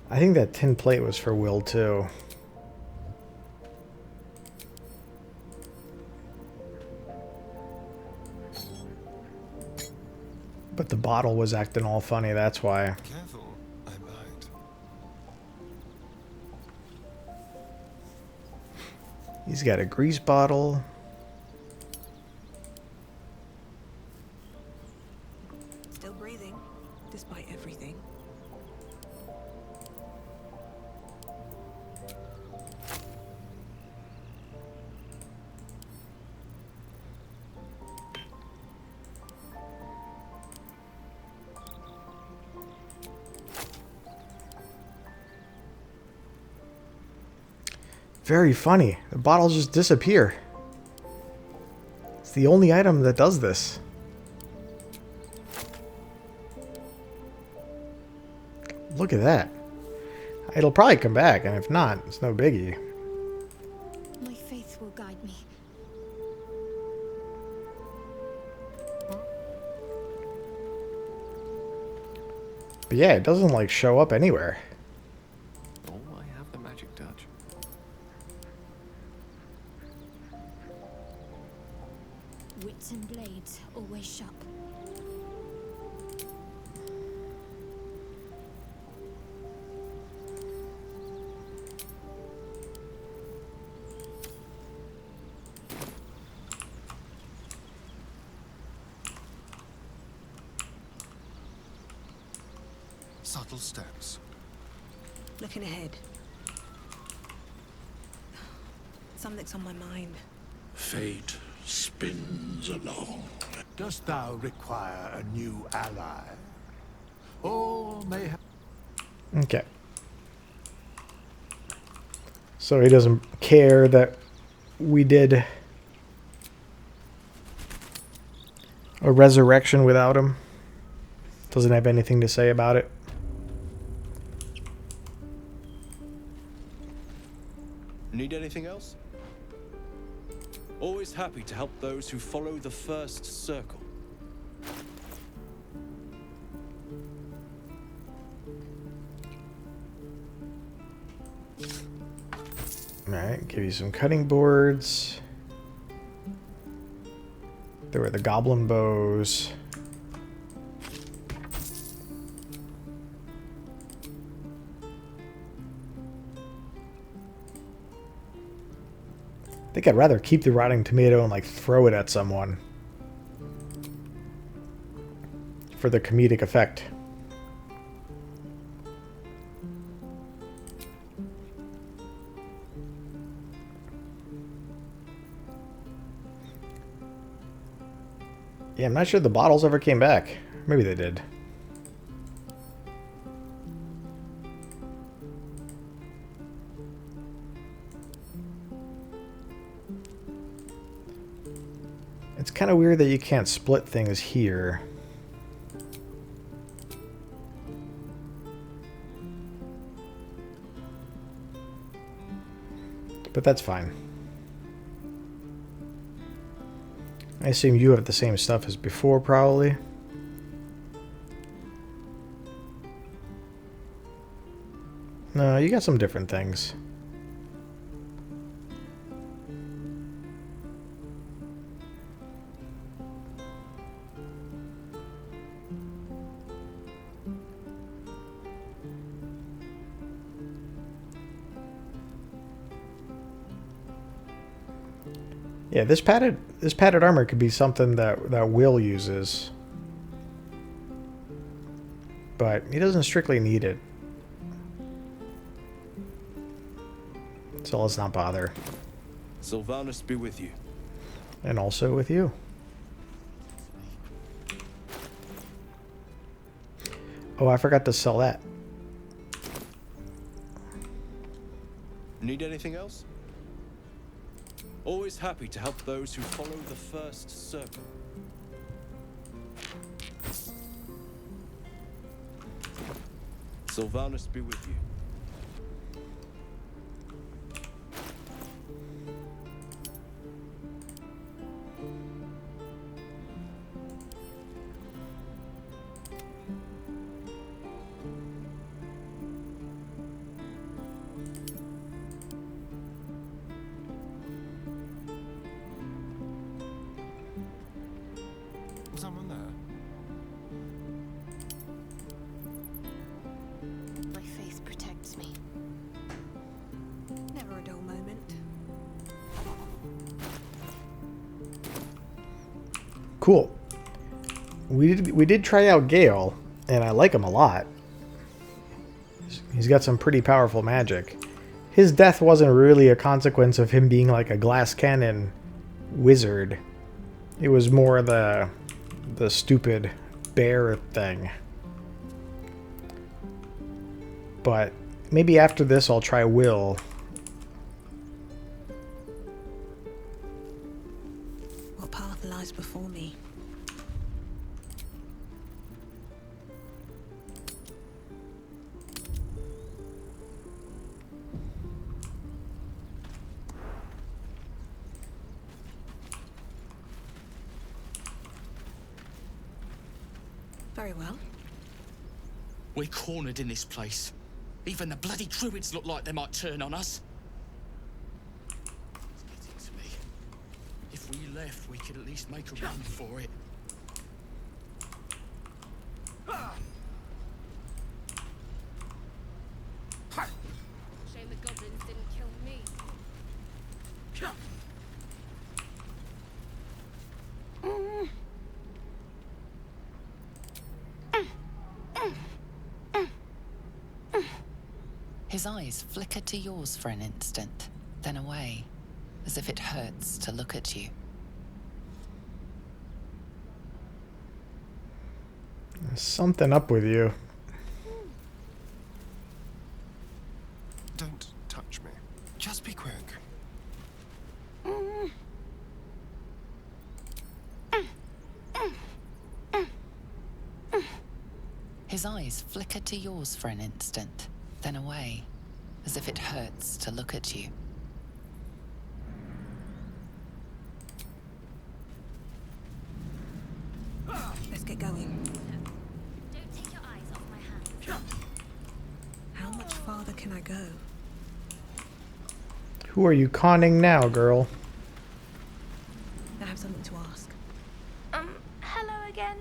I think that tin plate was for Will too. But the bottle was acting all funny, that's why. Careful, I might. He's got a grease bottle. Still breathing, despite everything. Very funny. The bottles just disappear. It's the only item that does this. Look at that. It'll probably come back, and if not, it's no biggie. My faith will guide me. But yeah, it doesn't like show up anywhere. Oh, I have the magic touch. Wits and blades always sharp. Subtle steps. Looking ahead. Something's on my mind. Fate spins along. Dost thou require a new ally? Or mayhap... Okay. So he doesn't care that we did a resurrection without him. Doesn't have anything to say about it. Need anything else? Always happy to help those who follow the first circle. Alright, give you some cutting boards. There were the goblin bows. I think I'd rather keep the rotting tomato and like throw it at someone for the comedic effect. Yeah, I'm not sure the bottles ever came back. Maybe they did. It's kind of weird that you can't split things here. But that's fine. I assume you have the same stuff as before, probably. No, you got some different things. Yeah, this padded armor could be something that Will uses. but he doesn't strictly need it. So let's not bother. Sylvanus be with you. And also with you. Oh, I forgot to sell that. Need anything else? Always happy to help those who follow the first circle. Sylvanus be with you. Someone there? My faith protects me. Never a dull moment. Cool. We did try out Gale, and I like him a lot. He's got some pretty powerful magic. His death wasn't really a consequence of him being like a glass cannon wizard. It was more the stupid bear thing. But maybe after this I'll try Will. What path lies before me? Very well. We're cornered in this place. Even the bloody druids look like they might turn on us. It's getting to me. If we left, we could at least make a run for it. Shame the goblins didn't kill me. His eyes flicker to yours for an instant, then away, as if it hurts to look at you. There's something up with you. Don't touch me. Just be quick. His eyes flicker to yours for an instant, then away, as if it hurts to look at you. Let's get going. Don't take your eyes off my hand. How much farther can I go? Who are you conning now, girl? I have something to ask. Hello again.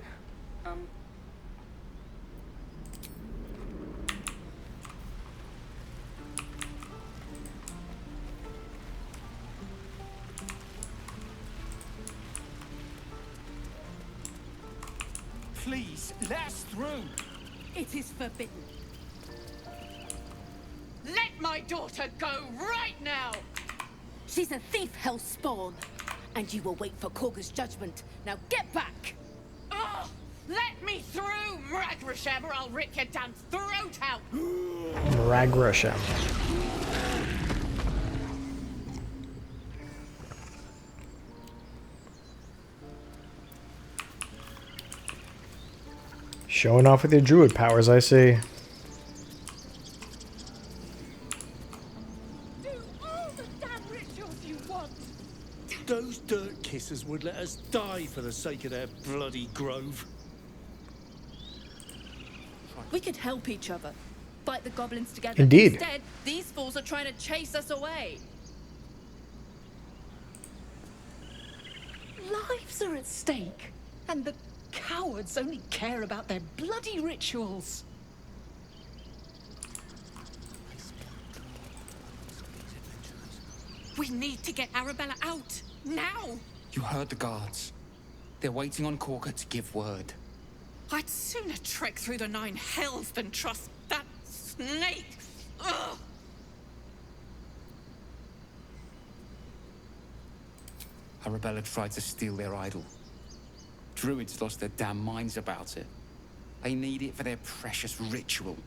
Please, let us through. It is forbidden. Let my daughter go right now! She's a thief, hell spawn. And you will wait for CoKo's judgment. Now get back! Oh, let me through, Mragrasham, or I'll rip your damn throat out! Ragrasham. Showing off with your druid powers, I see. Do all the damn rituals you want! Those dirt kissers would let us die for the sake of their bloody grove. We could help each other. Fight the goblins together. Indeed. Instead, these fools are trying to chase us away. Lives are at stake, and the cowards only care about their bloody rituals. We need to get Arabella out, now! You heard the guards. They're waiting on CoKo to give word. I'd sooner trek through the 9 hells than trust that snake. Ugh. Arabella tried to steal their idol. Druids lost their damn minds about it. They need it for their precious ritual.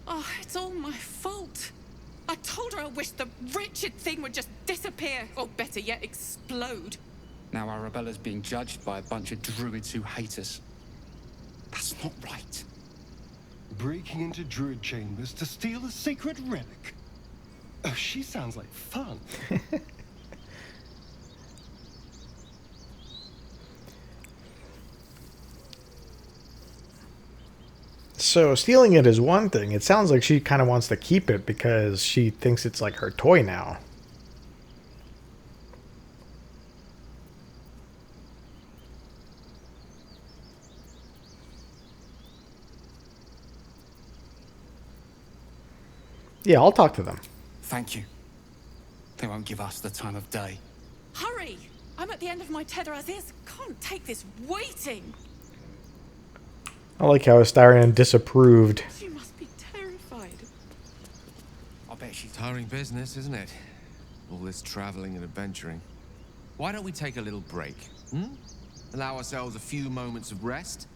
Oh, it's all my fault. I told her I wished the wretched thing would just disappear, or better yet, explode. Now Arabella's being judged by a bunch of druids who hate us. That's not right. Breaking into druid chambers to steal a sacred relic. Oh, she sounds like fun. So stealing it is one thing. It sounds like she kind of wants to keep it because she thinks it's like her toy now. Yeah, I'll talk to them. Thank you. They won't give us the time of day. Hurry! I'm at the end of my tether as is. Can't take this waiting. I like how Astarion disapproved. She must be terrified. I bet she's tiring business, isn't it? All this traveling and adventuring. Why don't we take a little break? Allow ourselves a few moments of rest?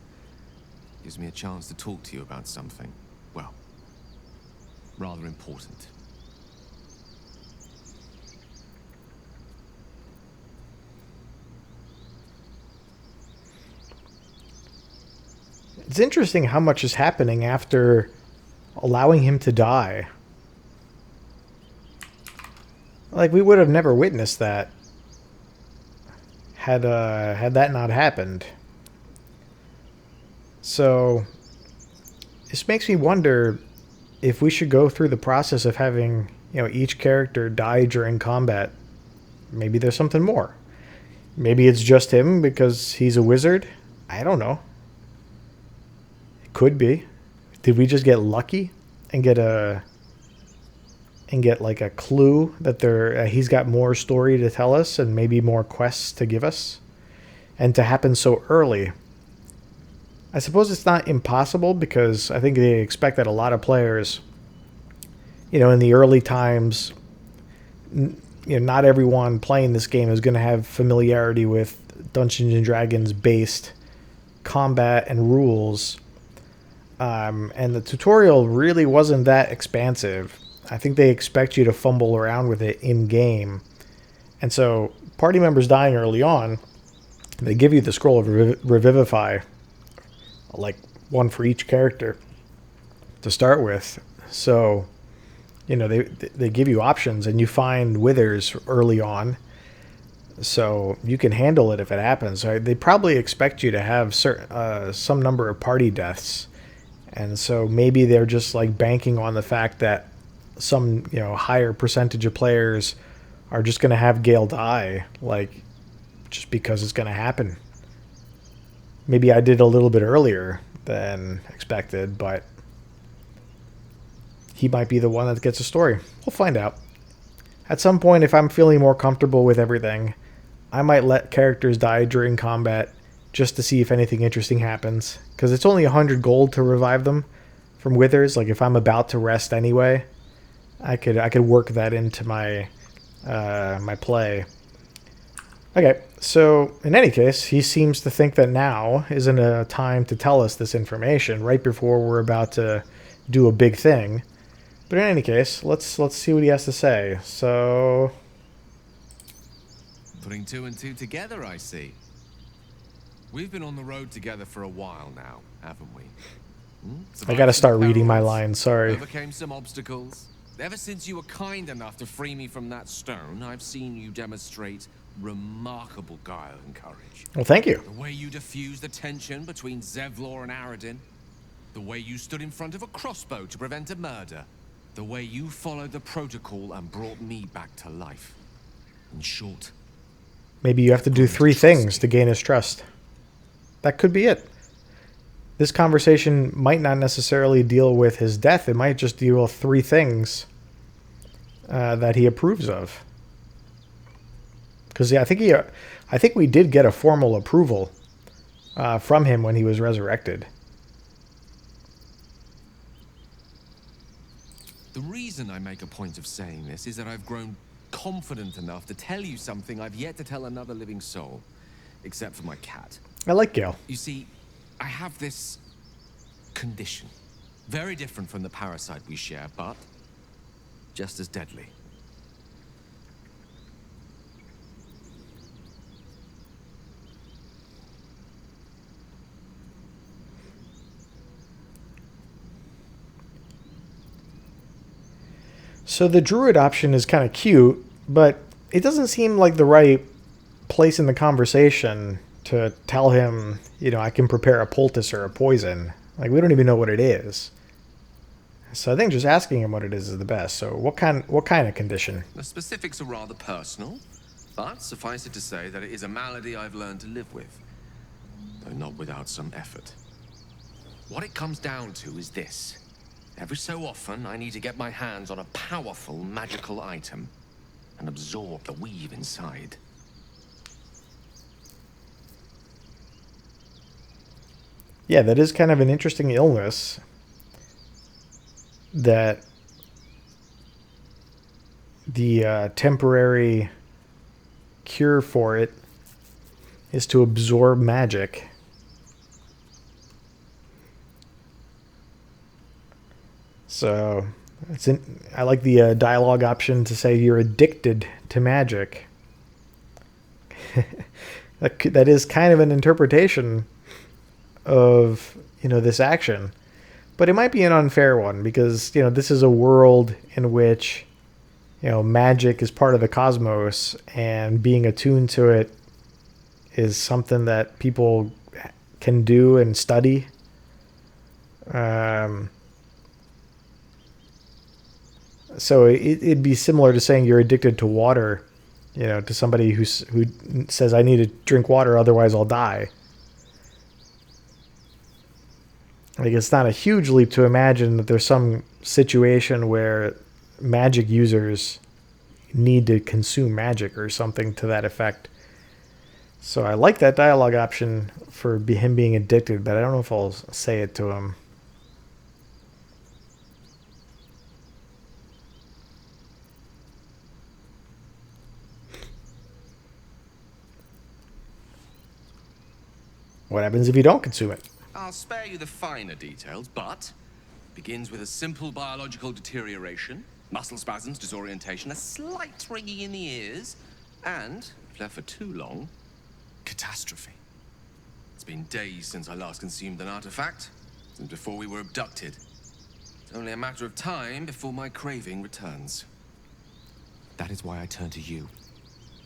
Gives me a chance to talk to you about something, well, rather important. It's interesting how much is happening after allowing him to die. Like, we would have never witnessed that had that not happened. So this makes me wonder if we should go through the process of having, you know, each character die during combat. Maybe there's something more. Maybe it's just him because he's a wizard. I don't know. Could be. Did we just get lucky and get like a clue that he's got more story to tell us and maybe more quests to give us, and to happen so early? I suppose it's not impossible because I think they expect that a lot of players, you know, in the early times, you know, not everyone playing this game is going to have familiarity with Dungeons and Dragons based combat and rules. And the tutorial really wasn't that expansive. I think they expect you to fumble around with it in-game. And so, party members dying early on, they give you the scroll of Revivify, like one for each character to start with. So, you know, they give you options, and you find withers early on. So, you can handle it if it happens. They probably expect you to have some number of party deaths. And so maybe they're just like banking on the fact that some, you know, higher percentage of players are just going to have Gale die, like, just because it's going to happen. Maybe I did a little bit earlier than expected, but he might be the one that gets a story. We'll find out. At some point, if I'm feeling more comfortable with everything, I might let characters die during combat just to see if anything interesting happens. Because it's only 100 gold to revive them from withers. Like, if I'm about to rest anyway, I could work that into my my play. Okay, so in any case, he seems to think that now isn't a time to tell us this information right before we're about to do a big thing. But in any case, let's see what he has to say. So, Putting 2 and 2 together, I see. We've been on the road together for a while now, haven't we? I gotta start reading my lines, sorry. Overcame some obstacles. Ever since you were kind enough to free me from that stone, I've seen you demonstrate remarkable guile and courage. Well, thank you. The way you diffused the tension between Zevlor and Aradin. The way you stood in front of a crossbow to prevent a murder. The way you followed the protocol and brought me back to life. In short, maybe you have to do 3 things to gain his trust. That could be it. This conversation might not necessarily deal with his death. It might just deal with 3 things that he approves of. Because I think we did get a formal approval from him when he was resurrected. The reason I make a point of saying this is that I've grown confident enough to tell you something I've yet to tell another living soul, except for my cat. I like Gale. You see, I have this condition. Very different from the parasite we share, but just as deadly. So the druid option is kind of cute, but it doesn't seem like the right place in the conversation to tell him, you know, I can prepare a poultice or a poison. Like, we don't even know what it is. So I think just asking him what it is the best. So what kind of condition? The specifics are rather personal, but suffice it to say that it is a malady I've learned to live with, though not without some effort. What it comes down to is this. Every so often, I need to get my hands on a powerful magical item and absorb the weave inside. Yeah, that is kind of an interesting illness. That the temporary cure for it is to absorb magic. So I like the dialogue option to say you're addicted to magic. That is kind of an interpretation of, you know, this action. But it might be an unfair one because, you know, this is a world in which, you know, magic is part of the cosmos and being attuned to it is something that people can do and study. So it'd be similar to saying you're addicted to water, you know, to somebody who says, I need to drink water, otherwise I'll die. Like, it's not a huge leap to imagine that there's some situation where magic users need to consume magic or something to that effect. So I like that dialogue option for him being addicted, but I don't know if I'll say it to him. What happens if you don't consume it? I'll spare you the finer details, but it begins with a simple biological deterioration, muscle spasms, disorientation, a slight ringing in the ears, and, if left for too long, catastrophe. It's been days since I last consumed an artifact, since before we were abducted. It's only a matter of time before my craving returns. That is why I turn to you.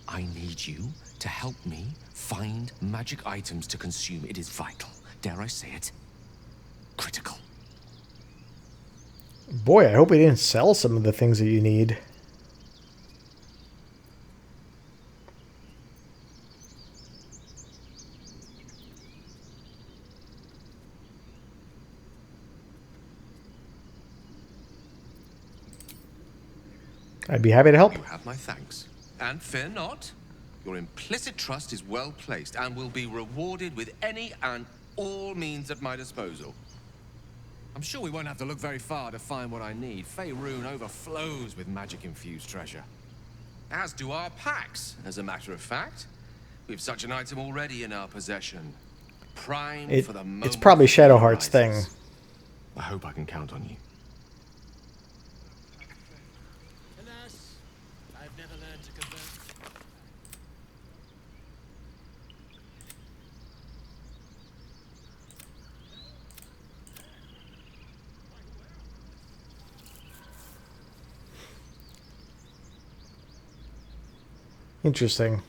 I need you to help me find magic items to consume. It is vital. Dare I say it? Critical. Boy, I hope we didn't sell some of the things that you need. I'd be happy to help. You have my thanks. And fear not, your implicit trust is well placed and will be rewarded with any and all means at my disposal. I'm sure we won't have to look very far to find what I need. Faerun overflows with magic-infused treasure. As do our packs, as a matter of fact. We've such an item already in our possession. Primed for the moment. It's probably Shadowheart's thing. I hope I can count on you. Alas, I've never learned to convert. Interesting.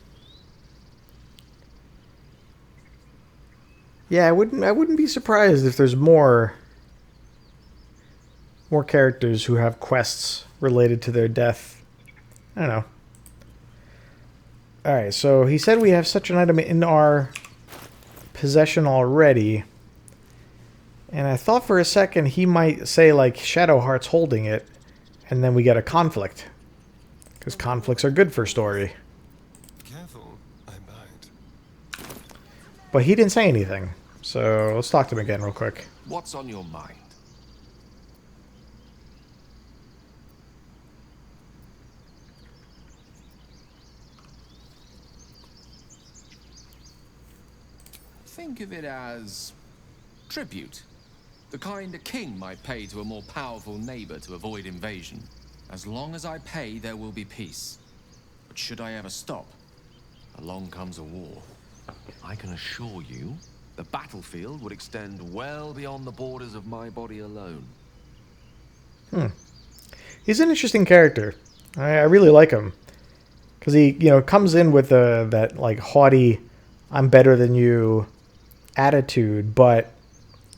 Yeah, I wouldn't be surprised if there's more characters who have quests related to their death. I don't know. Alright, so he said we have such an item in our possession already. And I thought for a second he might say, like, Shadowheart's holding it, and then we get a conflict. Because conflicts are good for story. Careful, I bite. But he didn't say anything. So let's talk to him again real quick. What's on your mind? Think of it as tribute. The kind a king might pay to a more powerful neighbor to avoid invasion. As long as I pay, there will be peace. But should I ever stop, along comes a war. I can assure you, the battlefield would extend well beyond the borders of my body alone. He's an interesting character. I really like him. Because he, comes in with that, like, haughty, I'm better than you attitude, but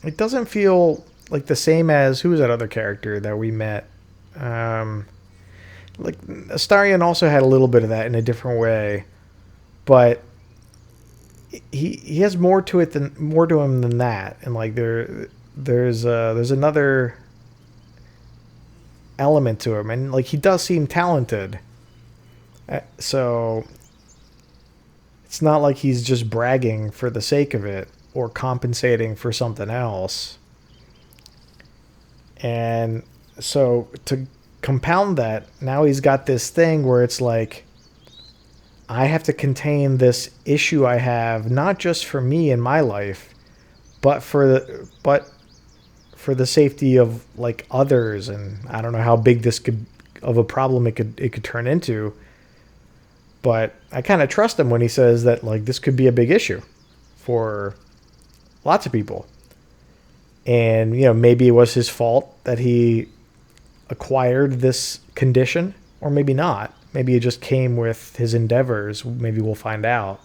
it doesn't feel like the same as, who was that other character that we met? Like, Astarion also had a little bit of that in a different way, but he has more to him than that, and like there's another element to him, and like he does seem talented, so it's not like he's just bragging for the sake of it or compensating for something else. And so to compound that, now he's got this thing where it's like, I have to contain this issue I have, not just for me in my life, but for the safety of like others. And I don't know how big this could of a problem it could turn into, but I kind of trust him when he says that like this could be a big issue for lots of people. And maybe it was his fault that he acquired this condition, or maybe not. Maybe it just came with his endeavors. Maybe we'll find out.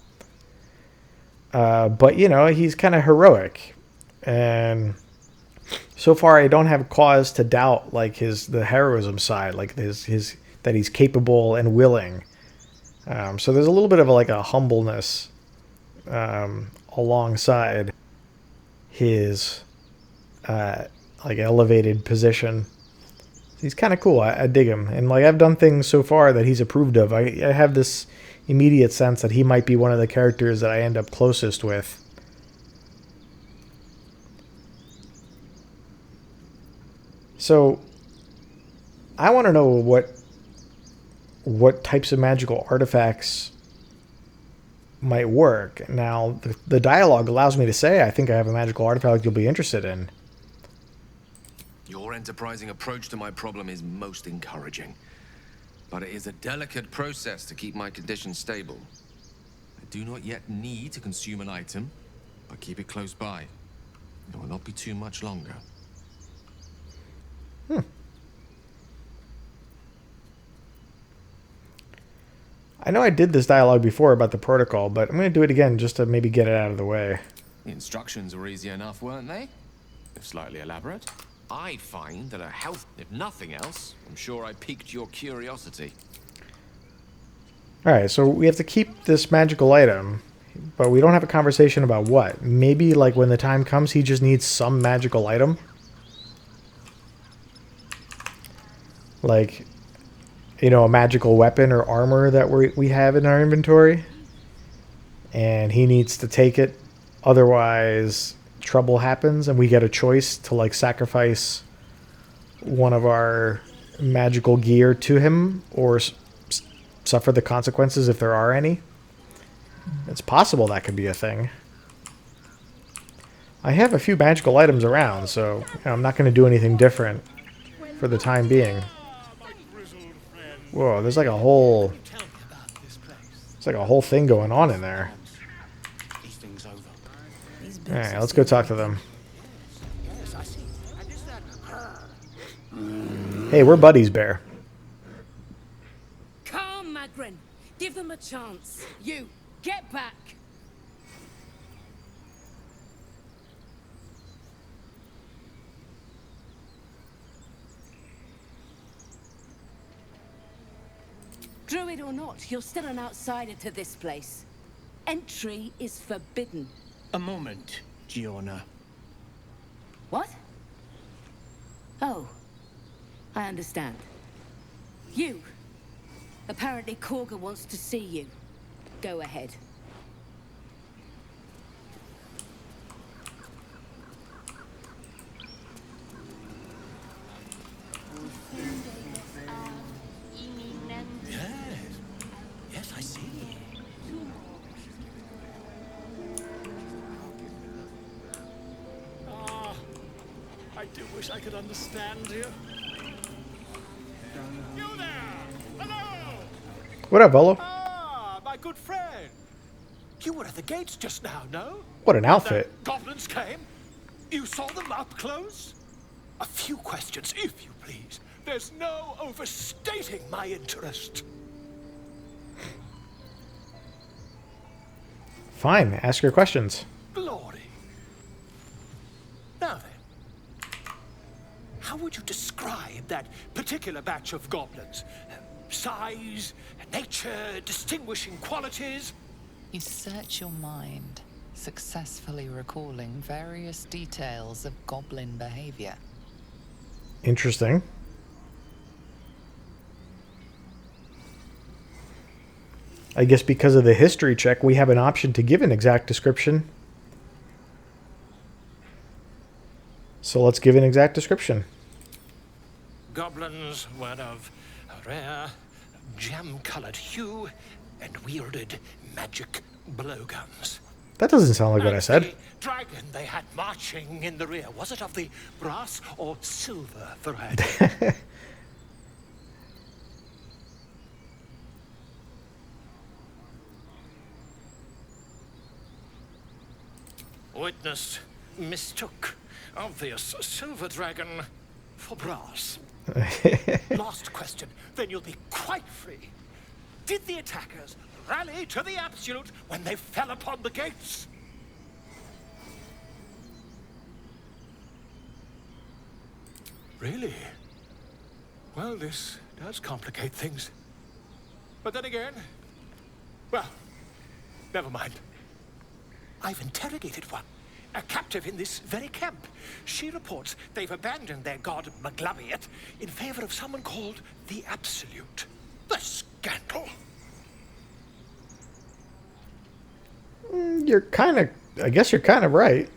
But he's kind of heroic, and so far I don't have cause to doubt like the heroism side, like his that he's capable and willing. So there's a little bit of a humbleness alongside his like elevated position. He's kind of cool. I dig him, and like I've done things so far that he's approved of. I have this immediate sense that he might be one of the characters that I end up closest with. So I want to know what types of magical artifacts might work. Now, the dialogue allows me to say I think I have a magical artifact you'll be interested in. Your enterprising approach to my problem is most encouraging. But it is a delicate process to keep my condition stable. I do not yet need to consume an item, but keep it close by. It will not be too much longer. I know I did this dialogue before about the protocol, but I'm going to do it again just to maybe get it out of the way. The instructions were easy enough, weren't they? If slightly elaborate. I find that if nothing else, I'm sure I piqued your curiosity. Alright, so we have to keep this magical item, but we don't have a conversation about what. Maybe, like, when the time comes, he just needs some magical item? Like, a magical weapon or armor that we have in our inventory? And he needs to take it, otherwise trouble happens, and we get a choice to like sacrifice one of our magical gear to him or suffer the consequences if there are any. It's possible that could be a thing. I have a few magical items around, so I'm not going to do anything different for the time being. Whoa, there's like a whole thing going on in there. Alright, let's go talk to them. Hey, we're buddies, Bear. Calm, Magrin. Give them a chance. You, get back. Druid or not, you're still an outsider to this place. Entry is forbidden. A moment, Giorna. What? Oh, I understand. You. Apparently CoKo wants to see you. Go ahead. I do wish I could understand you. You there! Hello! What up, Volo? Ah, my good friend. You were at the gates just now, no? What an outfit. The goblins came? You saw them up close? A few questions, if you please. There's no overstating my interest. Fine, ask your questions. Glory. Now then, how would you describe that particular batch of goblins? Size, nature, distinguishing qualities? You search your mind, successfully recalling various details of goblin behavior. Interesting. I guess because of the history check, we have an option to give an exact description. So let's give an exact description. Goblins were of a rare, jam-colored hue and wielded magic blowguns. That doesn't sound like what I said. The dragon they had marching in the rear, was it of the brass or silver variety? Witness mistook obvious silver dragon for brass. Last question, then you'll be quite free. Did the attackers rally to the absolute when they fell upon the gates? Really? Well, this does complicate things. But then again, well, never mind. I've interrogated one, a captive in this very camp. She reports they've abandoned their god Maglabiet in favor of someone called the Absolute. The scandal! You're kind of... I guess you're kind of right.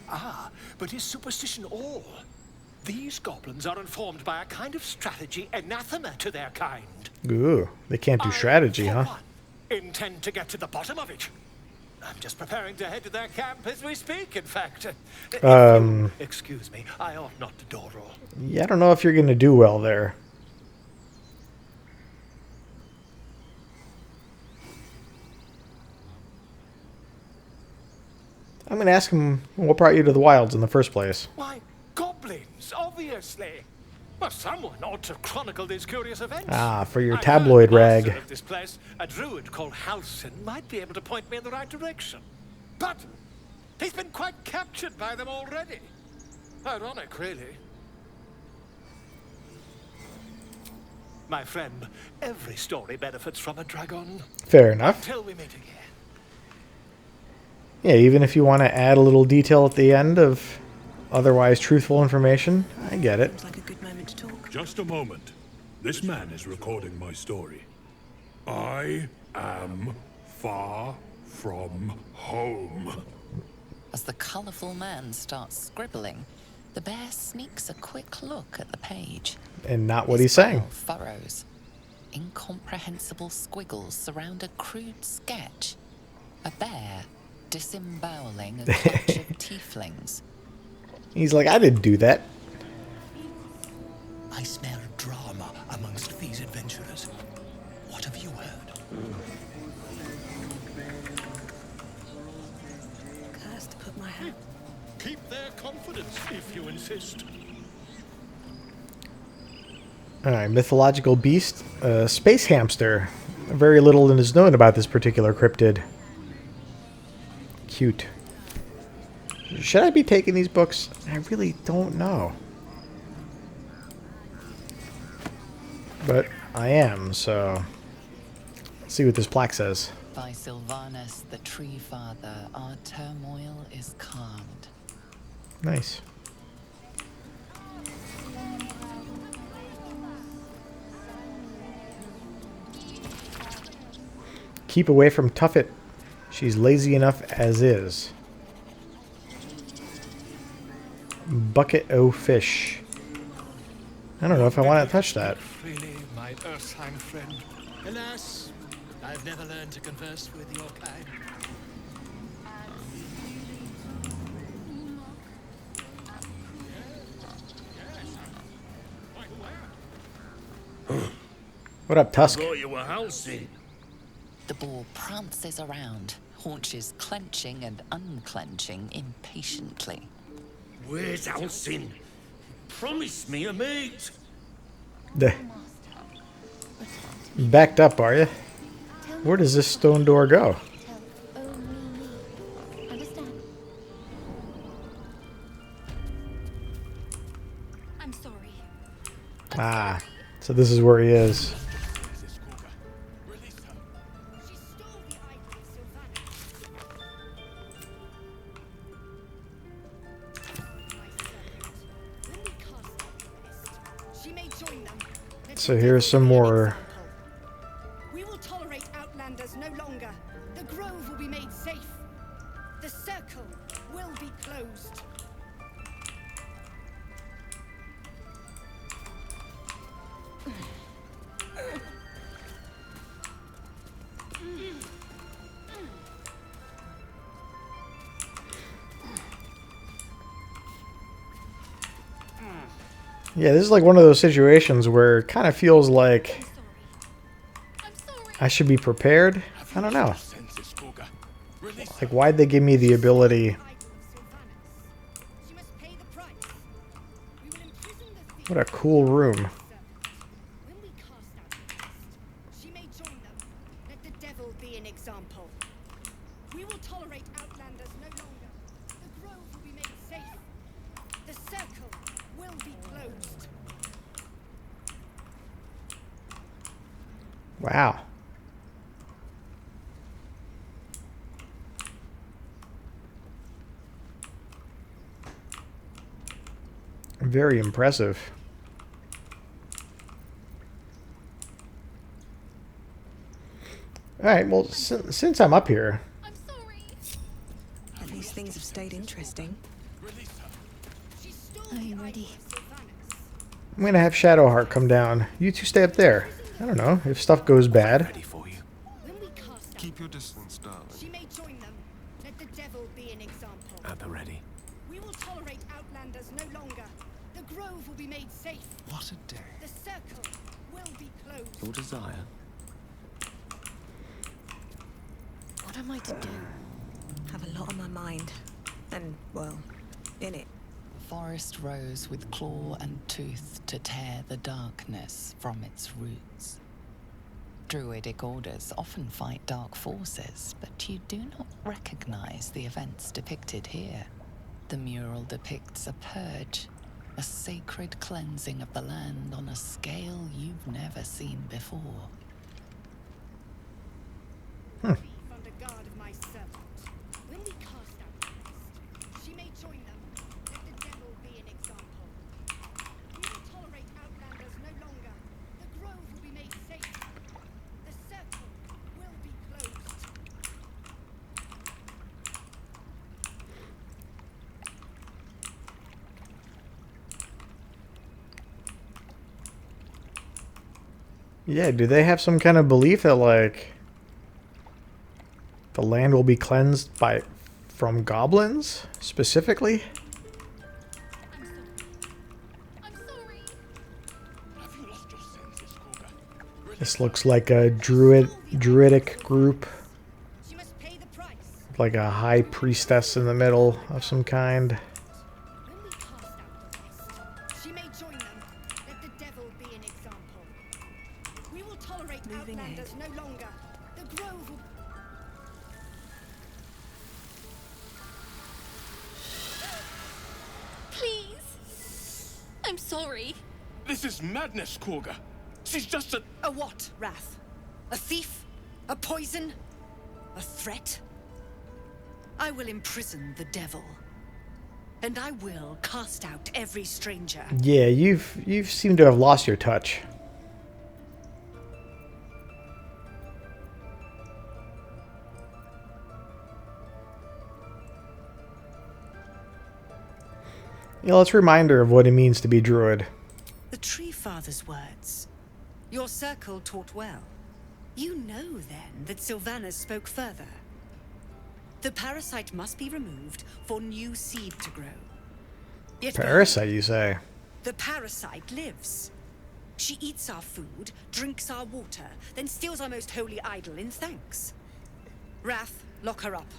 Ah, but is superstition all? These goblins are informed by a kind of strategy anathema to their kind. Ooh, they can't do strategy, huh? Intend to get to the bottom of it. I'm just preparing to head to their camp as we speak, in fact. Excuse me, I ought not to dawdle. Yeah, I don't know if you're going to do well there. I'm going to ask him what brought you to the wilds in the first place. Why, goblins, obviously. Well, someone ought to chronicle these curious events. Ah, for your tabloid rag. Of this place, a druid called Halsin might be able to point me in the right direction. But he's been quite captured by them already. Ironic, really. My friend, every story benefits from a dragon. Fair enough. Until we meet again. Yeah, even if you want to add a little detail at the end of otherwise truthful information, I get it. Like a good moment to talk. Just a moment. This man is recording my story. I am far from home. As the colourful man starts scribbling, the bear sneaks a quick look at the page. And not what he's saying. Furrows. Incomprehensible squiggles surround a crude sketch. A bear disemboweling a clutch of tieflings. He's like, I didn't do that. I smell drama amongst these adventurers. What have you heard? Cursed to put my hand. Keep their confidence, if you insist. Alright, mythological beast, space hamster. Very little is known about this particular cryptid. Cute. Should I be taking these books? I really don't know. But I am, so let's see what this plaque says. By Sylvanus, the Tree Father, our turmoil is calmed. Nice. Keep away from Tuffet. She's lazy enough as is. Bucket o' fish. I don't know if I want to touch that. Freely, my Earthheim friend. Alas, I've never learned to converse with your kind. What up, Tusk? I thought you were Halcyon. The boar prances around, haunches clenching and unclenching impatiently. Where's Halcyon? Promise me a mate. Backed up, are you? Where does this stone door go? I'm sorry. Ah, so this is where he is. So here's some more. We will tolerate outlanders no longer. The grove will be made safe. The circle will be closed. Yeah, this is like one of those situations where it kind of feels like I should be prepared. I don't know. Like, why'd they give me the ability? What a cool room. She may join them. Let the devil be an example. We will tolerate outlanders no longer. The grove will be made safe. The circle will be closed. Wow. Very impressive. Alright, well, since I'm up here... At least things have stayed interesting. I'm ready. I'm gonna have Shadowheart come down. You two stay up there. I don't know, if stuff goes bad. Keep your distance, darling. She may join them. Let the devil be an example. At the ready. We will tolerate outlanders no longer. The grove will be made safe. What a day. The circle will be closed. Your desire. What am I to do? Have a lot on my mind. And, well, in it. The forest rose with claw and tooth to tear the darkness from its roots. Druidic orders often fight dark forces, but you do not recognize the events depicted here. The mural depicts a purge, a sacred cleansing of the land on a scale you've never seen before. Under guard of my servant. When we cast out the beast, she may join them. Let the devil be an example. We will tolerate outlanders no longer. The grove will be made safe. The circle will be closed. Yeah, do they have some kind of belief that, like, the land will be cleansed from goblins, specifically? This looks like a druidic group. Like a high priestess in the middle of some kind. She may join them. Let the devil be an example. We will tolerate outlanders no longer. The grove will... Please. I'm sorry. This is madness, Korga. She's just a... A what, Wrath? A thief? A poison? A threat? I will imprison the devil. And I will cast out every stranger. Yeah, you've seemed to have lost your touch. Yeah, let's reminder of what it means to be druid. The Tree Father's words. Your circle taught well. You know, then, that Sylvanas spoke further. The parasite must be removed for new seed to grow. Yet Parasite, you say? the parasite lives. She eats our food, drinks our water, then steals our most holy idol in thanks. Wrath, lock her up.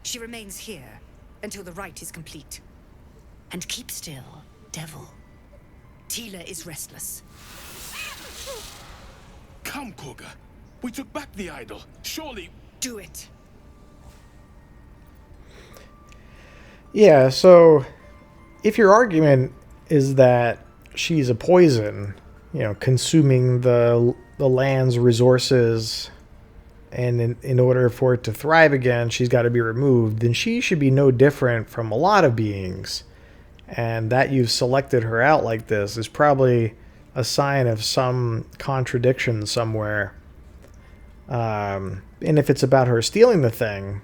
She remains here until the rite is complete. And keep still, devil. Tila is restless. Come, Koga. We took back the idol. Surely... Do it. Yeah, so if your argument is that she's a poison, you know, consuming the land's resources, and in order for it to thrive again, she's got to be removed, then she should be no different from a lot of beings. And that you've selected her out like this is probably a sign of some contradiction somewhere. And if it's about her stealing the thing,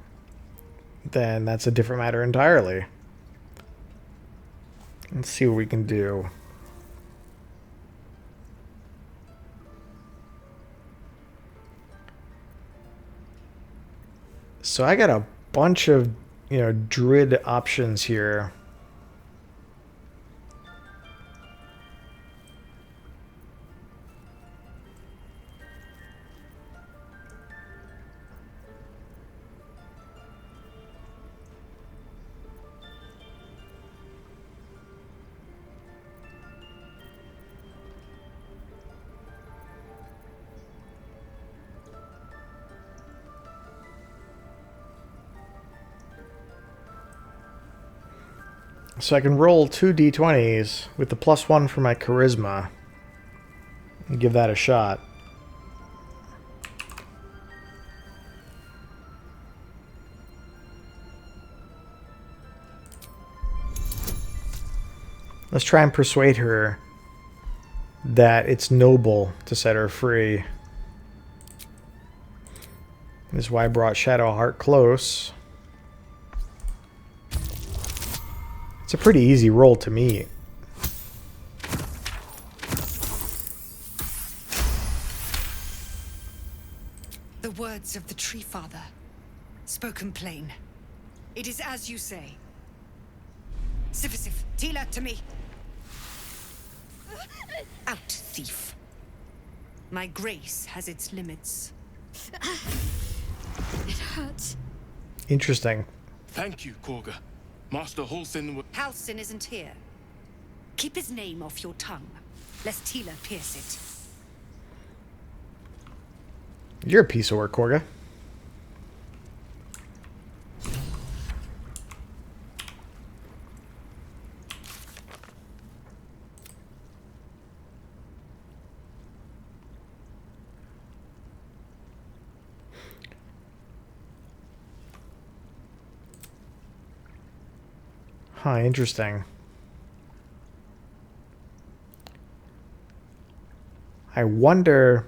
then that's a different matter entirely. Let's see what we can do. So I got a bunch of, druid options here. So I can roll 2 d20s with the +1 for my charisma and give that a shot. Let's try and persuade her that it's noble to set her free. This is why I brought Shadowheart close. It's a pretty easy roll to me. The words of the Tree Father, spoken plain. It is as you say. Sifisif, Tila, to me. Out, thief. My grace has its limits. It hurts. Interesting. Thank you, Koga. Master Halsin... Halsin isn't here. Keep his name off your tongue, lest Tila pierce it. You're a piece of work, Korga. Huh, interesting. I wonder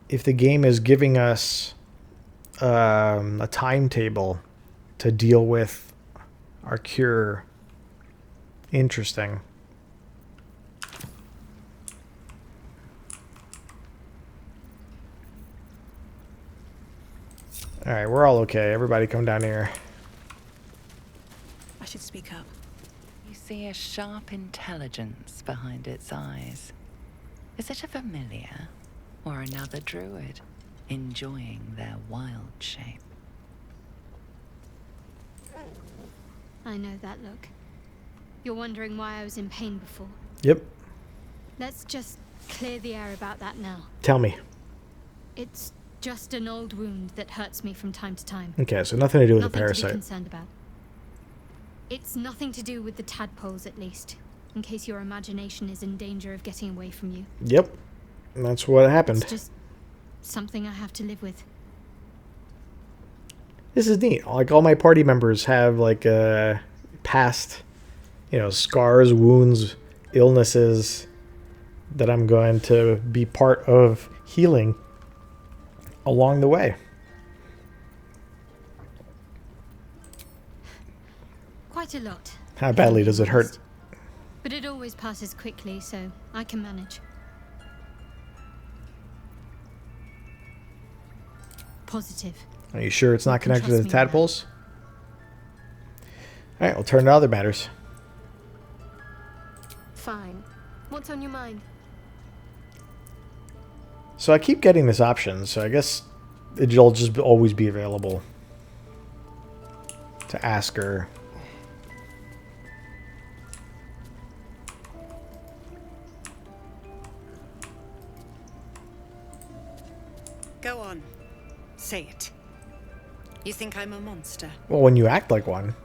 if the game is giving us a timetable to deal with our cure. Interesting. Alright, we're all okay. Everybody come down here. I should speak up. You see a sharp intelligence behind its eyes. Is it a familiar or another druid enjoying their wild shape? I know that look. You're wondering why I was in pain before. Yep. Let's just clear the air about that now. Tell me. It's just an old wound that hurts me from time to time. Okay, so nothing to do with the Nothing parasite. to be concerned about. It's nothing to do with the tadpoles, at least. In case your imagination is in danger of getting away from you. Yep. And that's what happened. It's just something I have to live with. This is neat. Like, all my party members have, like, past, scars, wounds, illnesses that I'm going to be part of healing along the way. Quite a lot. How badly does it hurt? But it always passes quickly, so I can manage. Positive. Are you sure it's not connected to trust the me on that. tadpoles? Alright, we'll turn to other matters. Fine. What's on your mind? So I keep getting this option, so I guess it'll just always be available to ask her. Go on. Say it. You think I'm a monster? Well, when you act like one.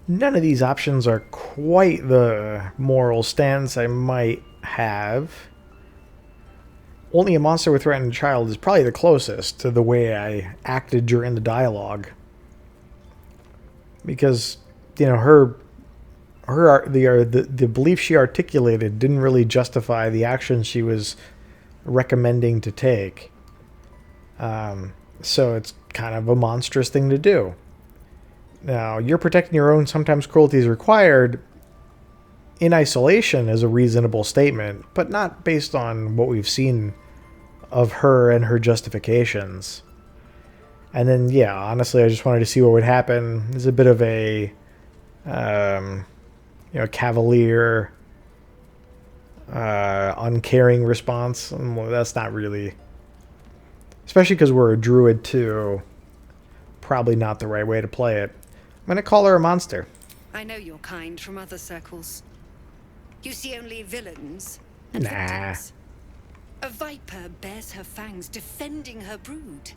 None of these options are quite the moral stance I might have. Only a monster with threatened child is probably the closest to the way I acted during the dialogue. Because, you know, the belief she articulated didn't really justify the action she was recommending to take. So it's kind of a monstrous thing to do. Now, you're protecting your own, sometimes cruelty is required in isolation as a reasonable statement, but not based on what we've seen of her and her justifications. And then, yeah, honestly, I just wanted to see what would happen. There's a bit of a, cavalier, uncaring response. Well, that's not really, especially because we're a druid too, probably not the right way to play it. I'm going to call her a monster. I know your kind from other circles. You see only villains and Nah. victims. A viper bears her fangs defending her brood.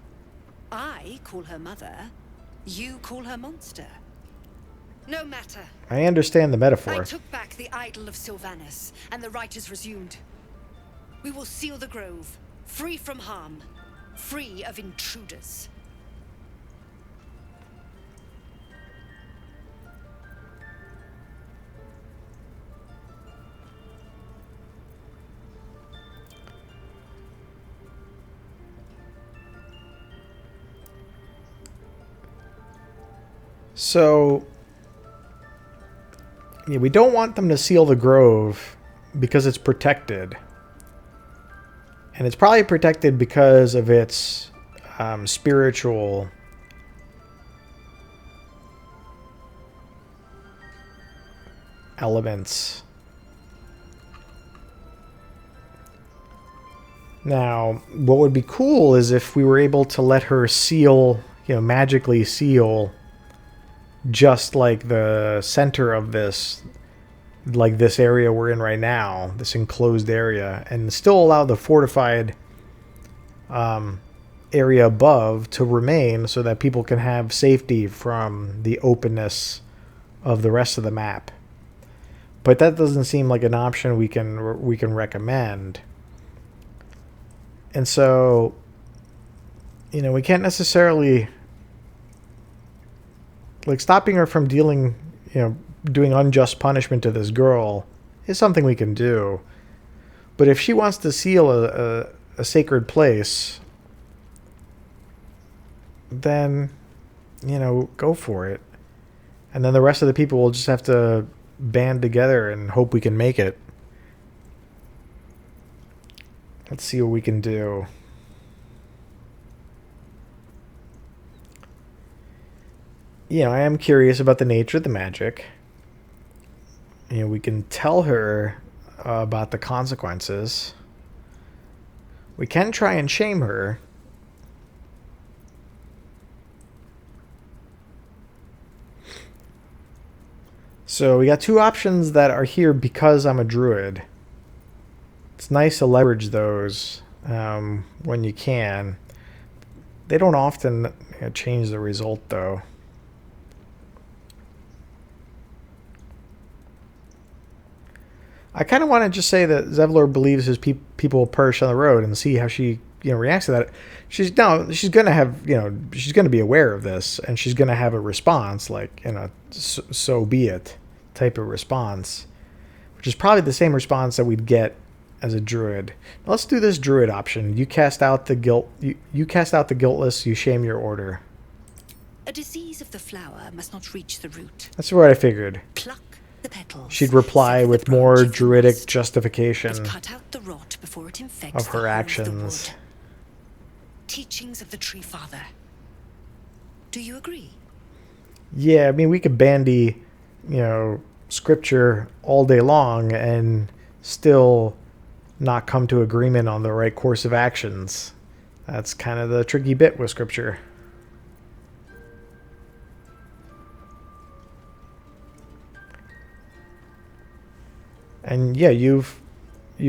I call her mother. You call her monster. No matter. I understand the metaphor. I took back the idol of Sylvanus, and the rite is resumed. We will seal the grove, free from harm, free of intruders. So, yeah, we don't want them to seal the grove because it's protected. And it's probably protected because of its spiritual elements. Now, what would be cool is if we were able to let her seal, magically seal just like the center of this, like this area we're in right now, this enclosed area, and still allow the fortified area above to remain so that people can have safety from the openness of the rest of the map. But that doesn't seem like an option we can recommend. And so, we can't necessarily, like, stopping her from doing unjust punishment to this girl is something we can do. But if she wants to seal a sacred place, then, go for it. And then the rest of the people will just have to band together and hope we can make it. Let's see what we can do. I am curious about the nature of the magic. We can tell her about the consequences. We can try and shame her. So we got two options that are here because I'm a druid. It's nice to leverage those when you can. They don't often change the result, though. I kind of want to just say that Zevlor believes his people will perish on the road and see how she reacts to that. She's gonna have she's gonna be aware of this, and she's gonna have a response like so be it type of response, which is probably the same response that we'd get as a druid. Now let's do this druid option. You cast out the guilt. You cast out the guiltless. You shame your order. A disease of the flower must not reach the root. That's what I figured. Pluck the petals. She'd reply with more druidic justification cut out the rot before it infects of her the whole actions. of the wood. Teachings of the Tree Father. Do you agree? Yeah, I mean, we could bandy, you know, scripture all day long and still not come to agreement on the right course of actions. That's kind of the tricky bit with scripture. And yeah, you've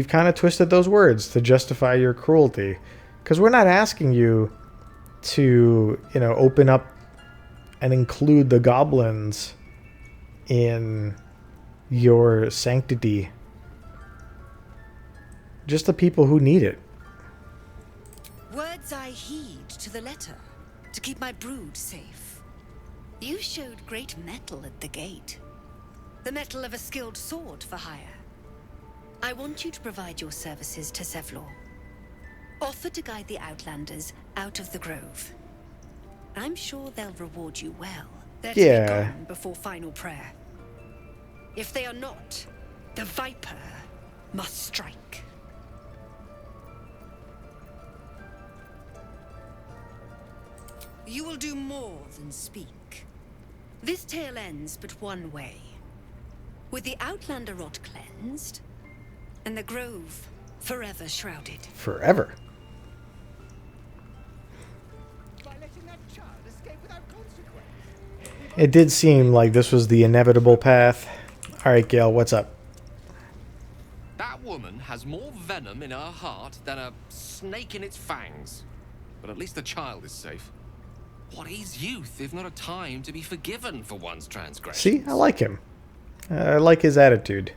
kind of twisted those words to justify your cruelty, because we're not asking you to, you know, open up and include the goblins in your sanctity. Just the people who need it. Words I heed to the letter, to keep my brood safe. You showed great mettle at the gate. The mettle of a skilled sword for hire. I want you to provide your services to Sevlor. Offer to guide the Outlanders out of the grove. I'm sure they'll reward you well. They're to be gone before final prayer. If they are not, the Viper must strike. You will do more than speak. This tale ends but one way. With the Outlander rot cleansed, and the grove forever shrouded. Forever. It did seem like this was the inevitable path. Alright, Gale, what's up? That woman has more venom in her heart than a snake in its fangs. But at least the child is safe. What is youth if not a time to be forgiven for one's transgression? See, I like him. I like his attitude.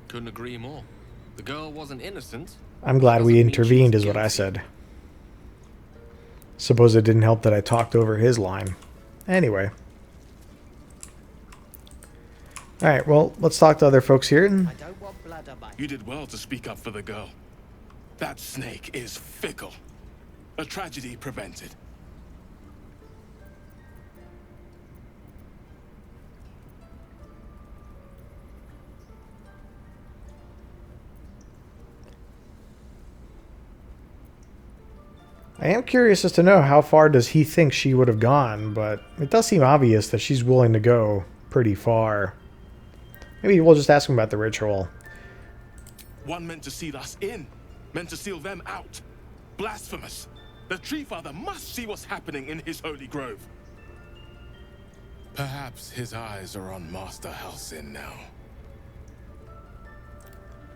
Couldn't agree more. The girl wasn't innocent. I'm glad we intervened, is what I said. Suppose it didn't help that I talked over his line. Anyway. Alright, well, let's talk to other folks here. You did well to speak up for the girl. That snake is fickle. A tragedy prevented. I am curious as to know how far does he think she would have gone, but it does seem obvious that she's willing to go pretty far. Maybe we'll just ask him about the ritual. One meant to seal us in, meant to seal them out. Blasphemous. The Tree Father must see what's happening in his holy grove. Perhaps his eyes are on Master Halsin now.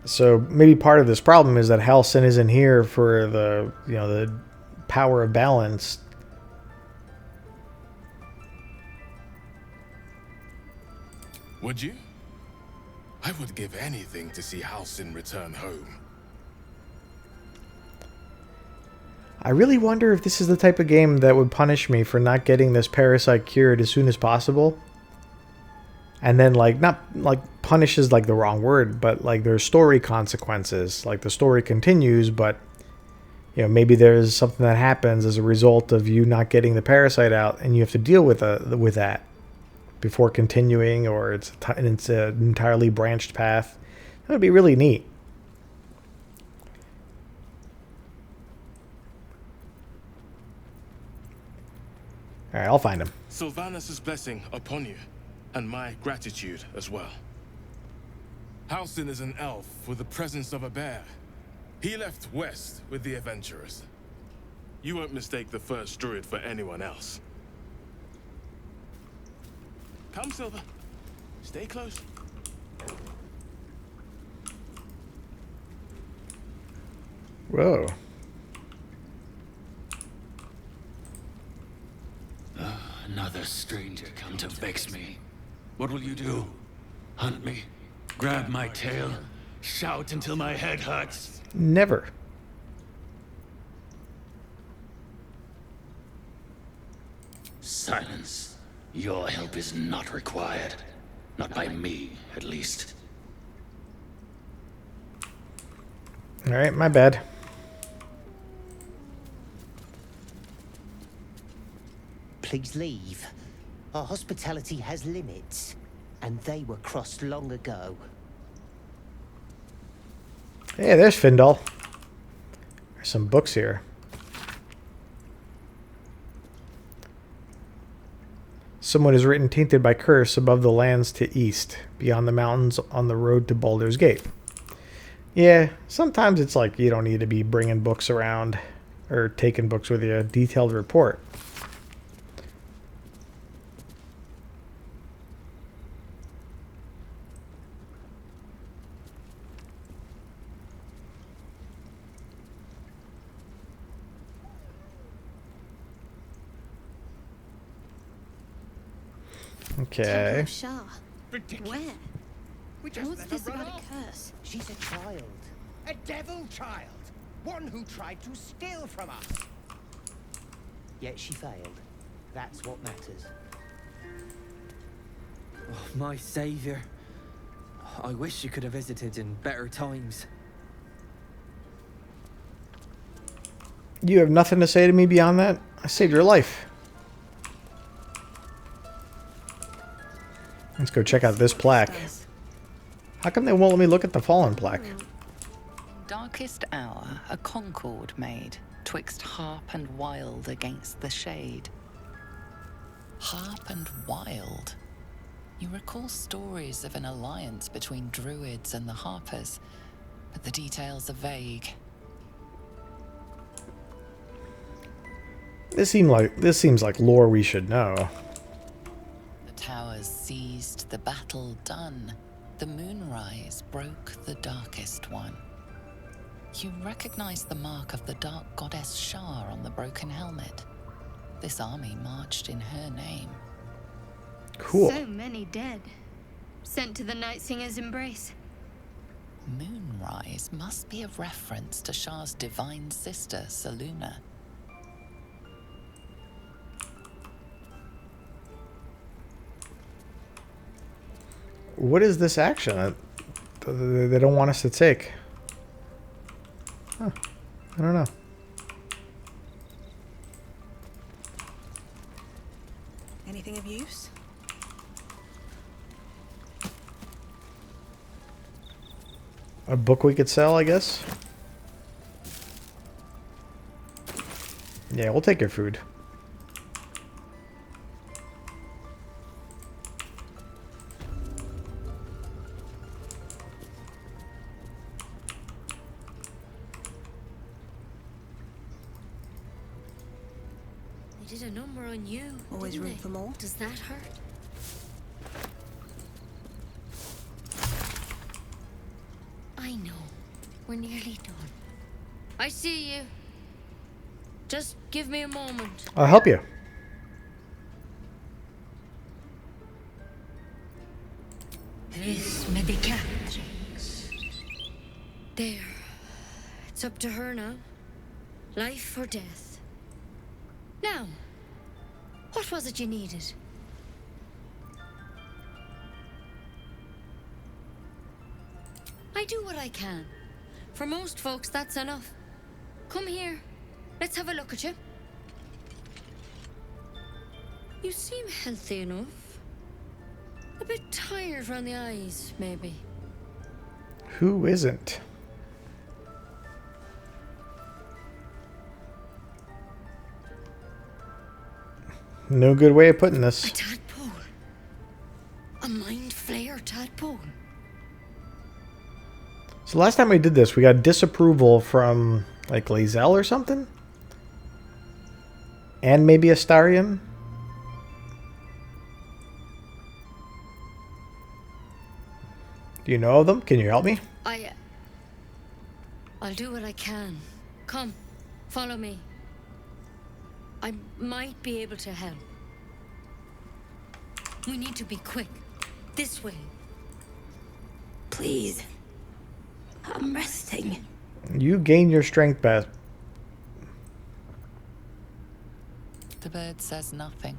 So maybe part of this problem is that Halsin isn't here for the, you know, the power of balance. Would you? I would give anything to see Halsin return home. I really wonder if this is the type of game that would punish me for not getting this parasite cured as soon as possible. And then, like, not, like, punish is, like, the wrong word, but, like, there's story consequences. Like, the story continues, but, you know, maybe there's something that happens as a result of you not getting the parasite out, and you have to deal with that before continuing, or it's an entirely branched path. That would be really neat. Alright, I'll find him. Sylvanus' blessing upon you, and my gratitude as well. Halsin is an elf with the presence of a bear. He left west with the adventurers. You won't mistake the first druid for anyone else. Come, Silver. Stay close. Whoa. Another stranger come to vex me. What will you do? Hunt me? Grab my tail? Shout until my head hurts? Never. Silence. Your help is not required. Not by me, at least. Alright, my bad. please leave? Our hospitality has limits, and they were crossed long ago. Hey, there's Findal. There's some books here. Someone has written tainted by curse above the lands to east, beyond the mountains on the road to Baldur's Gate. Yeah, sometimes it's like you don't need to be bringing books around or taking books with you, a detailed report. Okay. Shah. Ridiculous. Where? We just What's let this her run about a off. curse? She's a child. A devil child. One who tried to steal from us. Yet she failed. That's what matters. Oh, my savior. I wish you could have visited in better times. You have nothing to say to me beyond that? I saved your life. Let's go check out this plaque. How come they won't let me look at the fallen plaque? Darkest hour, a concord made, twixt harp and wild against the shade. Harp and wild. You recall stories of an alliance between druids and the harpers, but the details are vague. This seems like lore we should know. The towers seized, the battle done. The moonrise broke the darkest one. You recognize the mark of the dark goddess Shah on the broken helmet. This army marched in her name. Cool. So many dead. Sent to the Night Singer's embrace. Moonrise must be a reference to Shah's divine sister, Saluna. What is this action they don't want us to take? Huh. I don't know. Anything of use? A book we could sell, I guess? Yeah, we'll take your food. They did a number on you. Always didn't room they? for more. Does that hurt? I know. We're nearly done. I see you. Just give me a moment. I'll help you. This may be Catherine's. There. It's up to her now. Life or death. Now, what was it you needed? I do what I can. For most folks, that's enough. Come here. Let's have a look at you. You seem healthy enough. A bit tired around the eyes, maybe. Who isn't? No good way of putting this. A tadpole. A mind flayer tadpole. So last time we did this, we got disapproval from, like, Lae'zel or something? And maybe Astarion? Do you know of them? Can you help me? I'll do what I can. Come, follow me. I might be able to help. We need to be quick. This way. Please. I'm resting. You gain your strength back. The bird says nothing.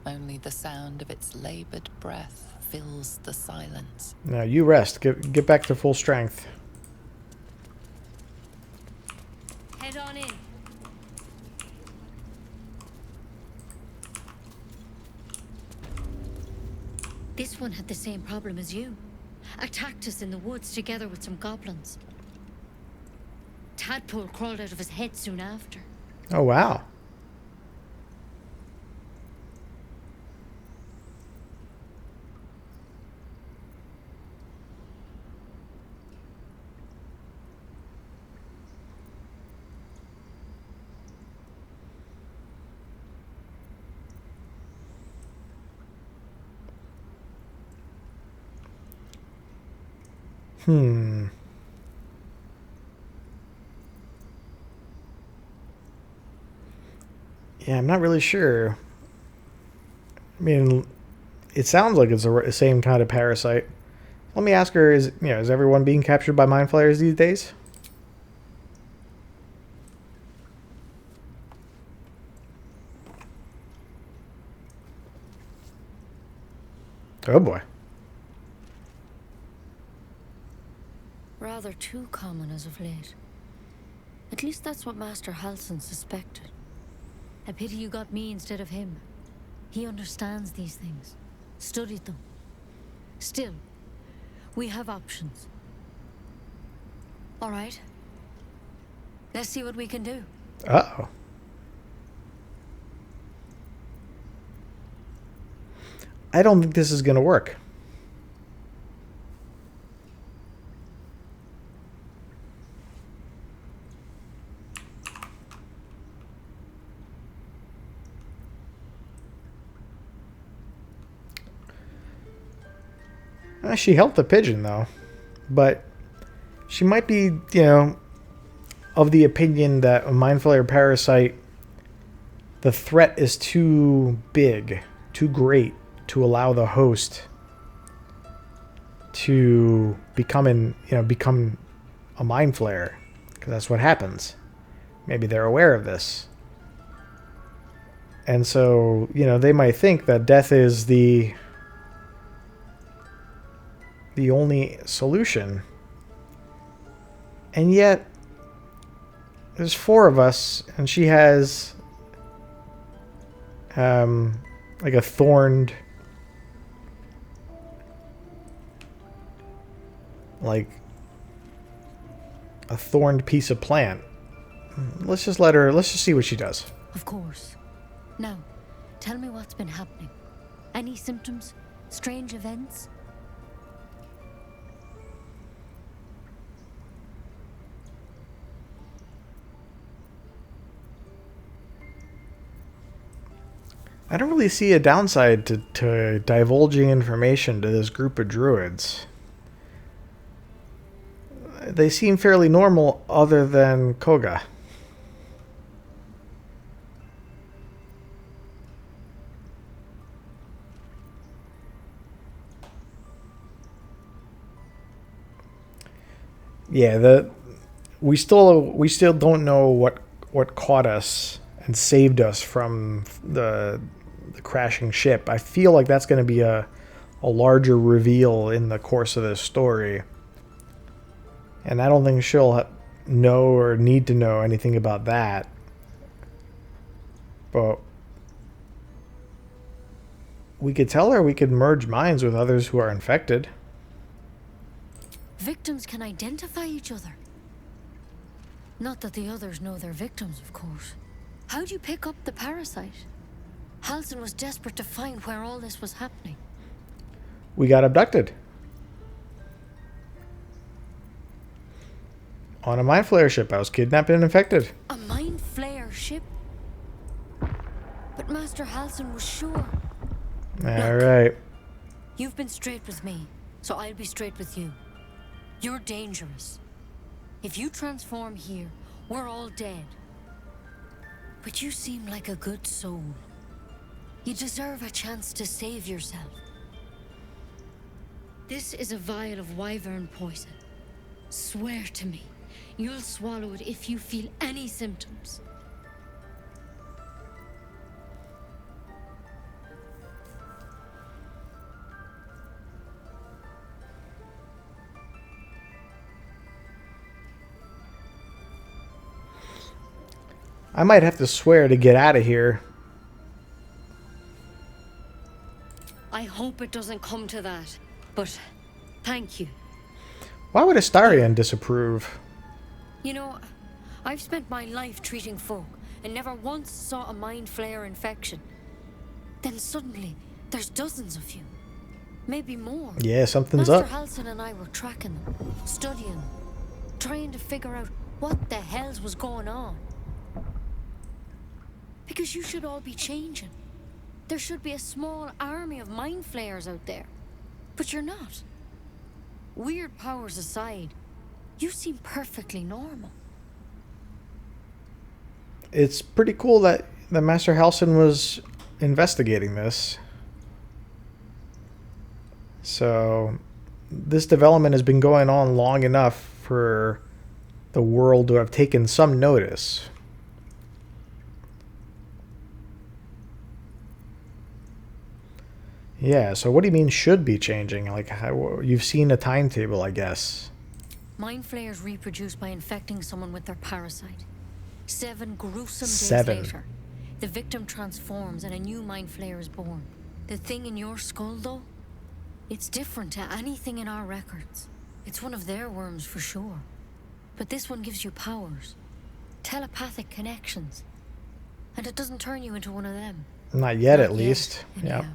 Only the sound of its labored breath fills the silence. Now you rest. Get back to full strength. Head on in. This one had the same problem as you. Attacked us in the woods together with some goblins. Tadpole crawled out of his head soon after. Oh, wow. Hmm. Yeah, I'm not really sure. I mean, it sounds like it's the same kind of parasite. Let me ask her: is everyone being captured by mind flayers these days? Oh boy. Rather too common as of late. At least that's what Master Halsin suspected. A pity you got me instead of him. He understands these things. Studied them. Still, we have options. All right. Let's see what we can do. Uh-oh. I don't think this is going to work. She helped the pigeon, though. But she might be, of the opinion that a mind flayer parasite, the threat is too big, too great to allow the host to become a mind flayer, because that's what happens. Maybe they're aware of this. And so, they might think that death is the only solution. And yet, there's 4 of us, and she has like a thorned, piece of plant. Let's just see what she does. Of course. Now, tell me what's been happening. Any symptoms? Strange events? I don't really see a downside to divulging information to this group of druids. They seem fairly normal other than Koga. Yeah, we still don't know what caught us and saved us from the crashing ship. I feel like that's going to be a larger reveal in the course of this story. And I don't think she'll know or need to know anything about that. But we could tell her we could merge minds with others who are infected. Victims can identify each other. Not that the others know they're victims, of course. How'd you pick up the parasite? Halsin was desperate to find where all this was happening. We got abducted. On a mind flayer ship. I was kidnapped and infected. A mind flayer ship? But Master Halsin was sure. Alright. You've been straight with me, so I'll be straight with you. You're dangerous. If you transform here, we're all dead. But you seem like a good soul. You deserve a chance to save yourself. This is a vial of wyvern poison. Swear to me, you'll swallow it if you feel any symptoms. I might have to swear to get out of here. I hope it doesn't come to that. But thank you. Why would Astarion disapprove? You know, I've spent my life treating folk and never once saw a mind flare infection. Then suddenly, there's dozens of you. Maybe more. Yeah, something's Master up. Halsin and I were tracking them, studying them, trying to figure out what the hells was going on. Because you should all be changing. There should be a small army of mind flayers out there. But you're not. Weird powers aside, you seem perfectly normal. It's pretty cool that Master Halsin was investigating this. So, this development has been going on long enough for the world to have taken some notice. Yeah, so what do you mean should be changing? Like, how, you've seen a timetable, I guess. Mind flayers reproduce by infecting someone with their parasite. 7 gruesome days 7. later, the victim transforms and a new mind flayer is born. The thing in your skull, though, it's different to anything in our records. It's one of their worms for sure. But this one gives you powers, telepathic connections. And it doesn't turn you into one of them. Not yet, at least. Yeah.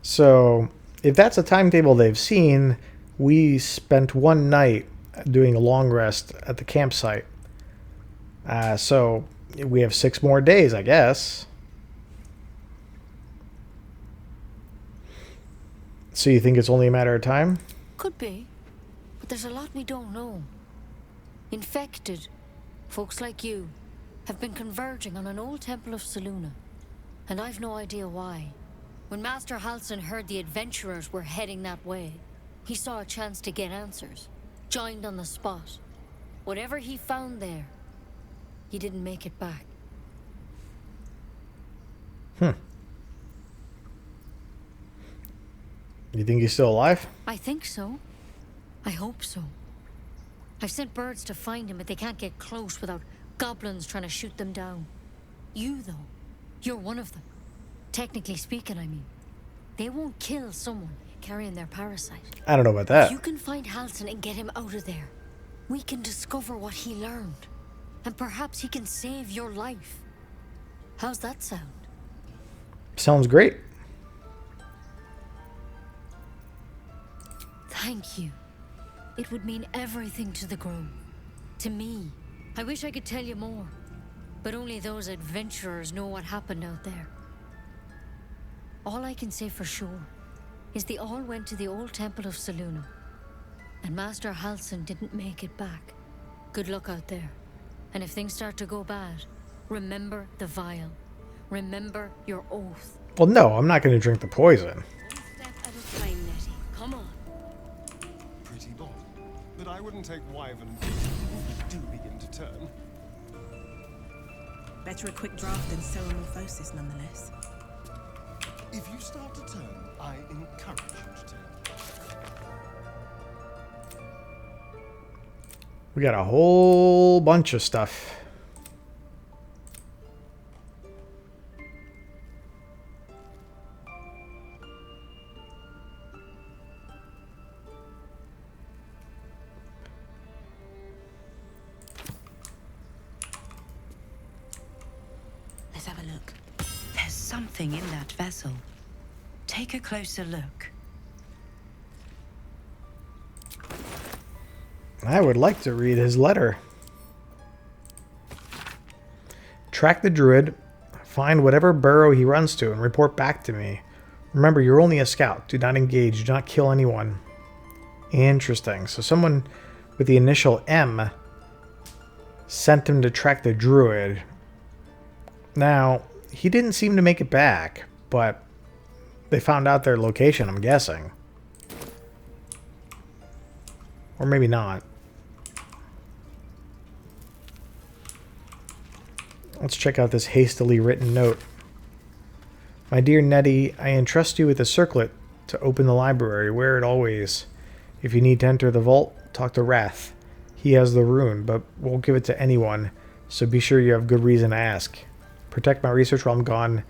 So, if that's a timetable they've seen, we spent one night doing a long rest at the campsite. So, we have 6 more days, I guess. So you think it's only a matter of time? Could be. But there's a lot we don't know. Infected, folks like you, have been converging on an old temple of Selûne. And I've no idea why. When Master Halsin heard the adventurers were heading that way, he saw a chance to get answers. Joined on the spot. Whatever he found there, he didn't make it back. You think he's still alive? I think so. I hope so. I've sent birds to find him, but they can't get close without goblins trying to shoot them down. You, though, you're one of them. Technically speaking, I mean. They won't kill someone carrying their parasite. I don't know about that. If you can find Halsin and get him out of there, we can discover what he learned. And perhaps he can save your life. How's that sound? Sounds great. Thank you. It would mean everything to the Grove. To me. I wish I could tell you more. But only those adventurers know what happened out there. All I can say for sure is they all went to the old temple of Selûne. And Master Halsin didn't make it back. Good luck out there. And if things start to go bad, remember the vial. Remember your oath. Well, no, I'm not going to drink the poison. One step at a time, Nettie. Come on. Pretty bold. But I wouldn't take Wyvern do begin to turn. Better a quick draft than ceremorphosis, nonetheless. If you start to turn, I encourage you to turn. We got a whole bunch of stuff. Let's have a look. There's something in that vessel. Take a closer look. I would like to read his letter. Track the druid, find whatever burrow he runs to, and report back to me. Remember, you're only a scout. Do not engage. Do not kill anyone. Interesting. So someone with the initial M sent him to track the druid. Now, he didn't seem to make it back, but they found out their location, I'm guessing. Or maybe not. Let's check out this hastily written note. My dear Nettie, I entrust you with a circlet to open the library. Wear it always. If you need to enter the vault, talk to Wrath. He has the rune, but won't give it to anyone, so be sure you have good reason to ask. Protect my research while I'm gone,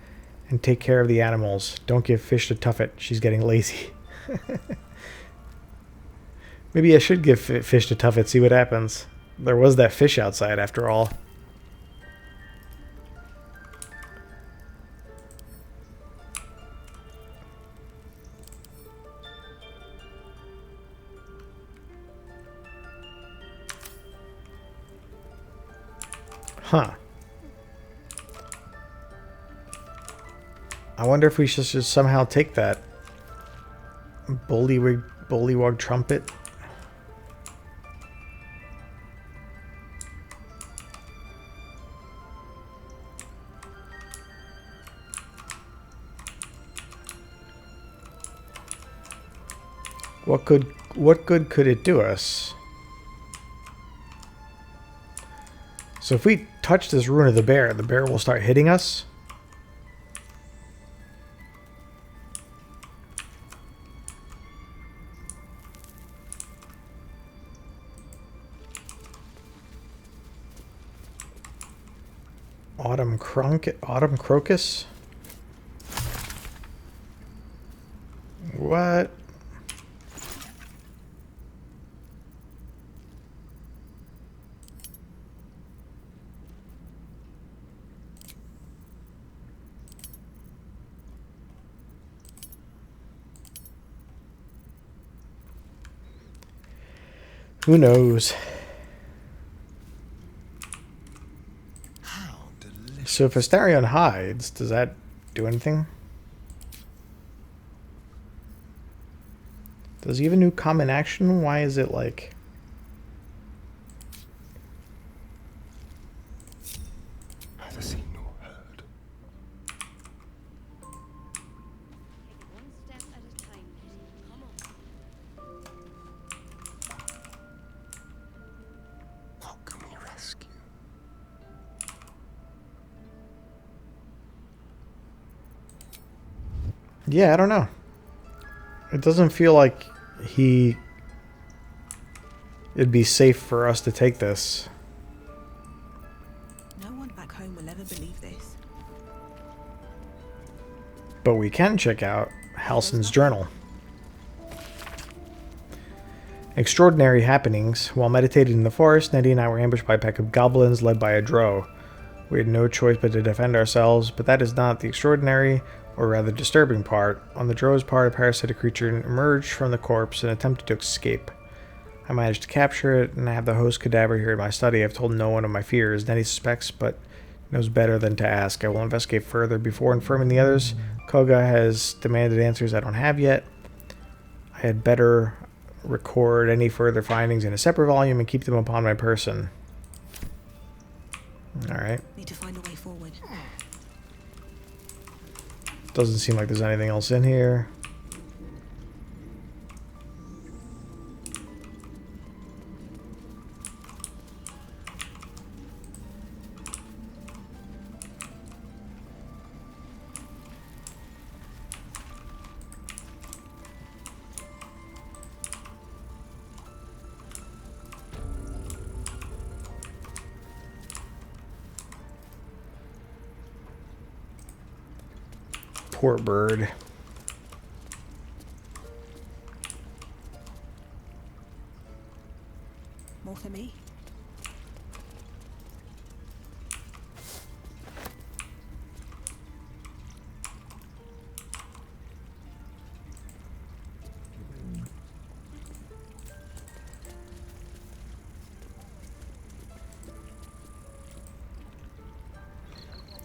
and take care of the animals. Don't give fish to Tuffet. She's getting lazy. Maybe I should give fish to Tuffet, see what happens. There was that fish outside after all. Huh. I wonder if we should just somehow take that bullywug trumpet. What good could it do us? So if we touch this rune of the bear will start hitting us? Autumn crocus? What? Who knows? So if Astarion hides, does that do anything? Does he have a new common action? Why is it like... Neither seen nor heard. What can we rescue? Yeah, I don't know. It doesn't feel like it'd be safe for us to take this. No one back home will ever believe this. But we can check out Halsin's journal. Extraordinary happenings. While meditating in the forest, Nettie and I were ambushed by a pack of goblins led by a drow. We had no choice but to defend ourselves, but that is not the extraordinary, or rather disturbing part. On the drow's part, a parasitic creature emerged from the corpse and attempted to escape. I managed to capture it and have the host cadaver here in my study. I've told no one of my fears. Nettie suspects, but knows better than to ask. I will investigate further before informing the others. Koga has demanded answers I don't have yet. I had better record any further findings in a separate volume and keep them upon my person. Alright. Need to find a way forward. Doesn't seem like there's anything else in here. Poor bird. More for me.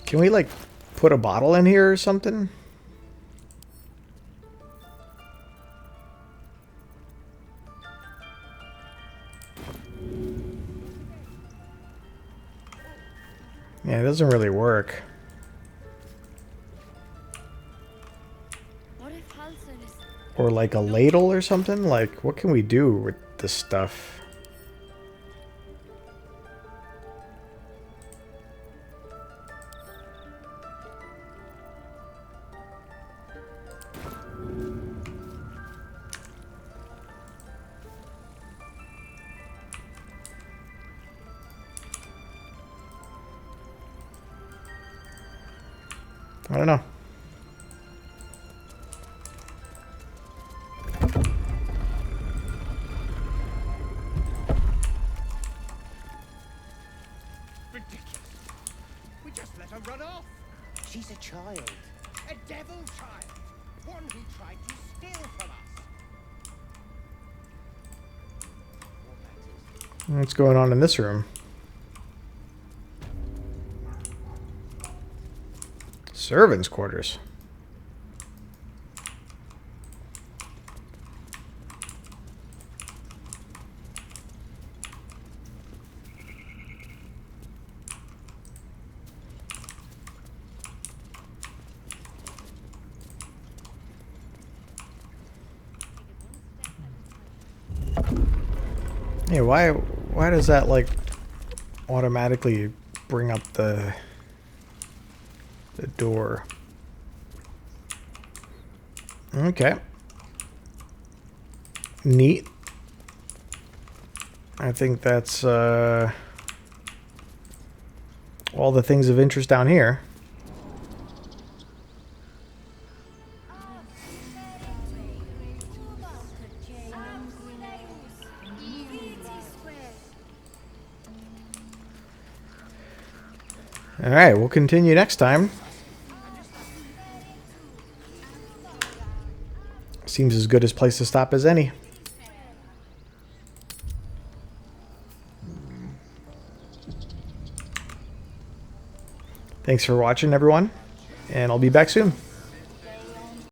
Can we like put a bottle in here or something? Yeah, it doesn't really work. What if Halsin is... Or like a ladle or something? Like, what can we do with this stuff? I don't know. A devil child. One who tried to steal from us. What's going on in this room? Servants' quarters. Hey, why does that like automatically bring up the door? Okay. Neat. I think that's all the things of interest down here. All right, we'll continue next time. Seems as good a place to stop as any. Thanks for watching, everyone, and I'll be back soon.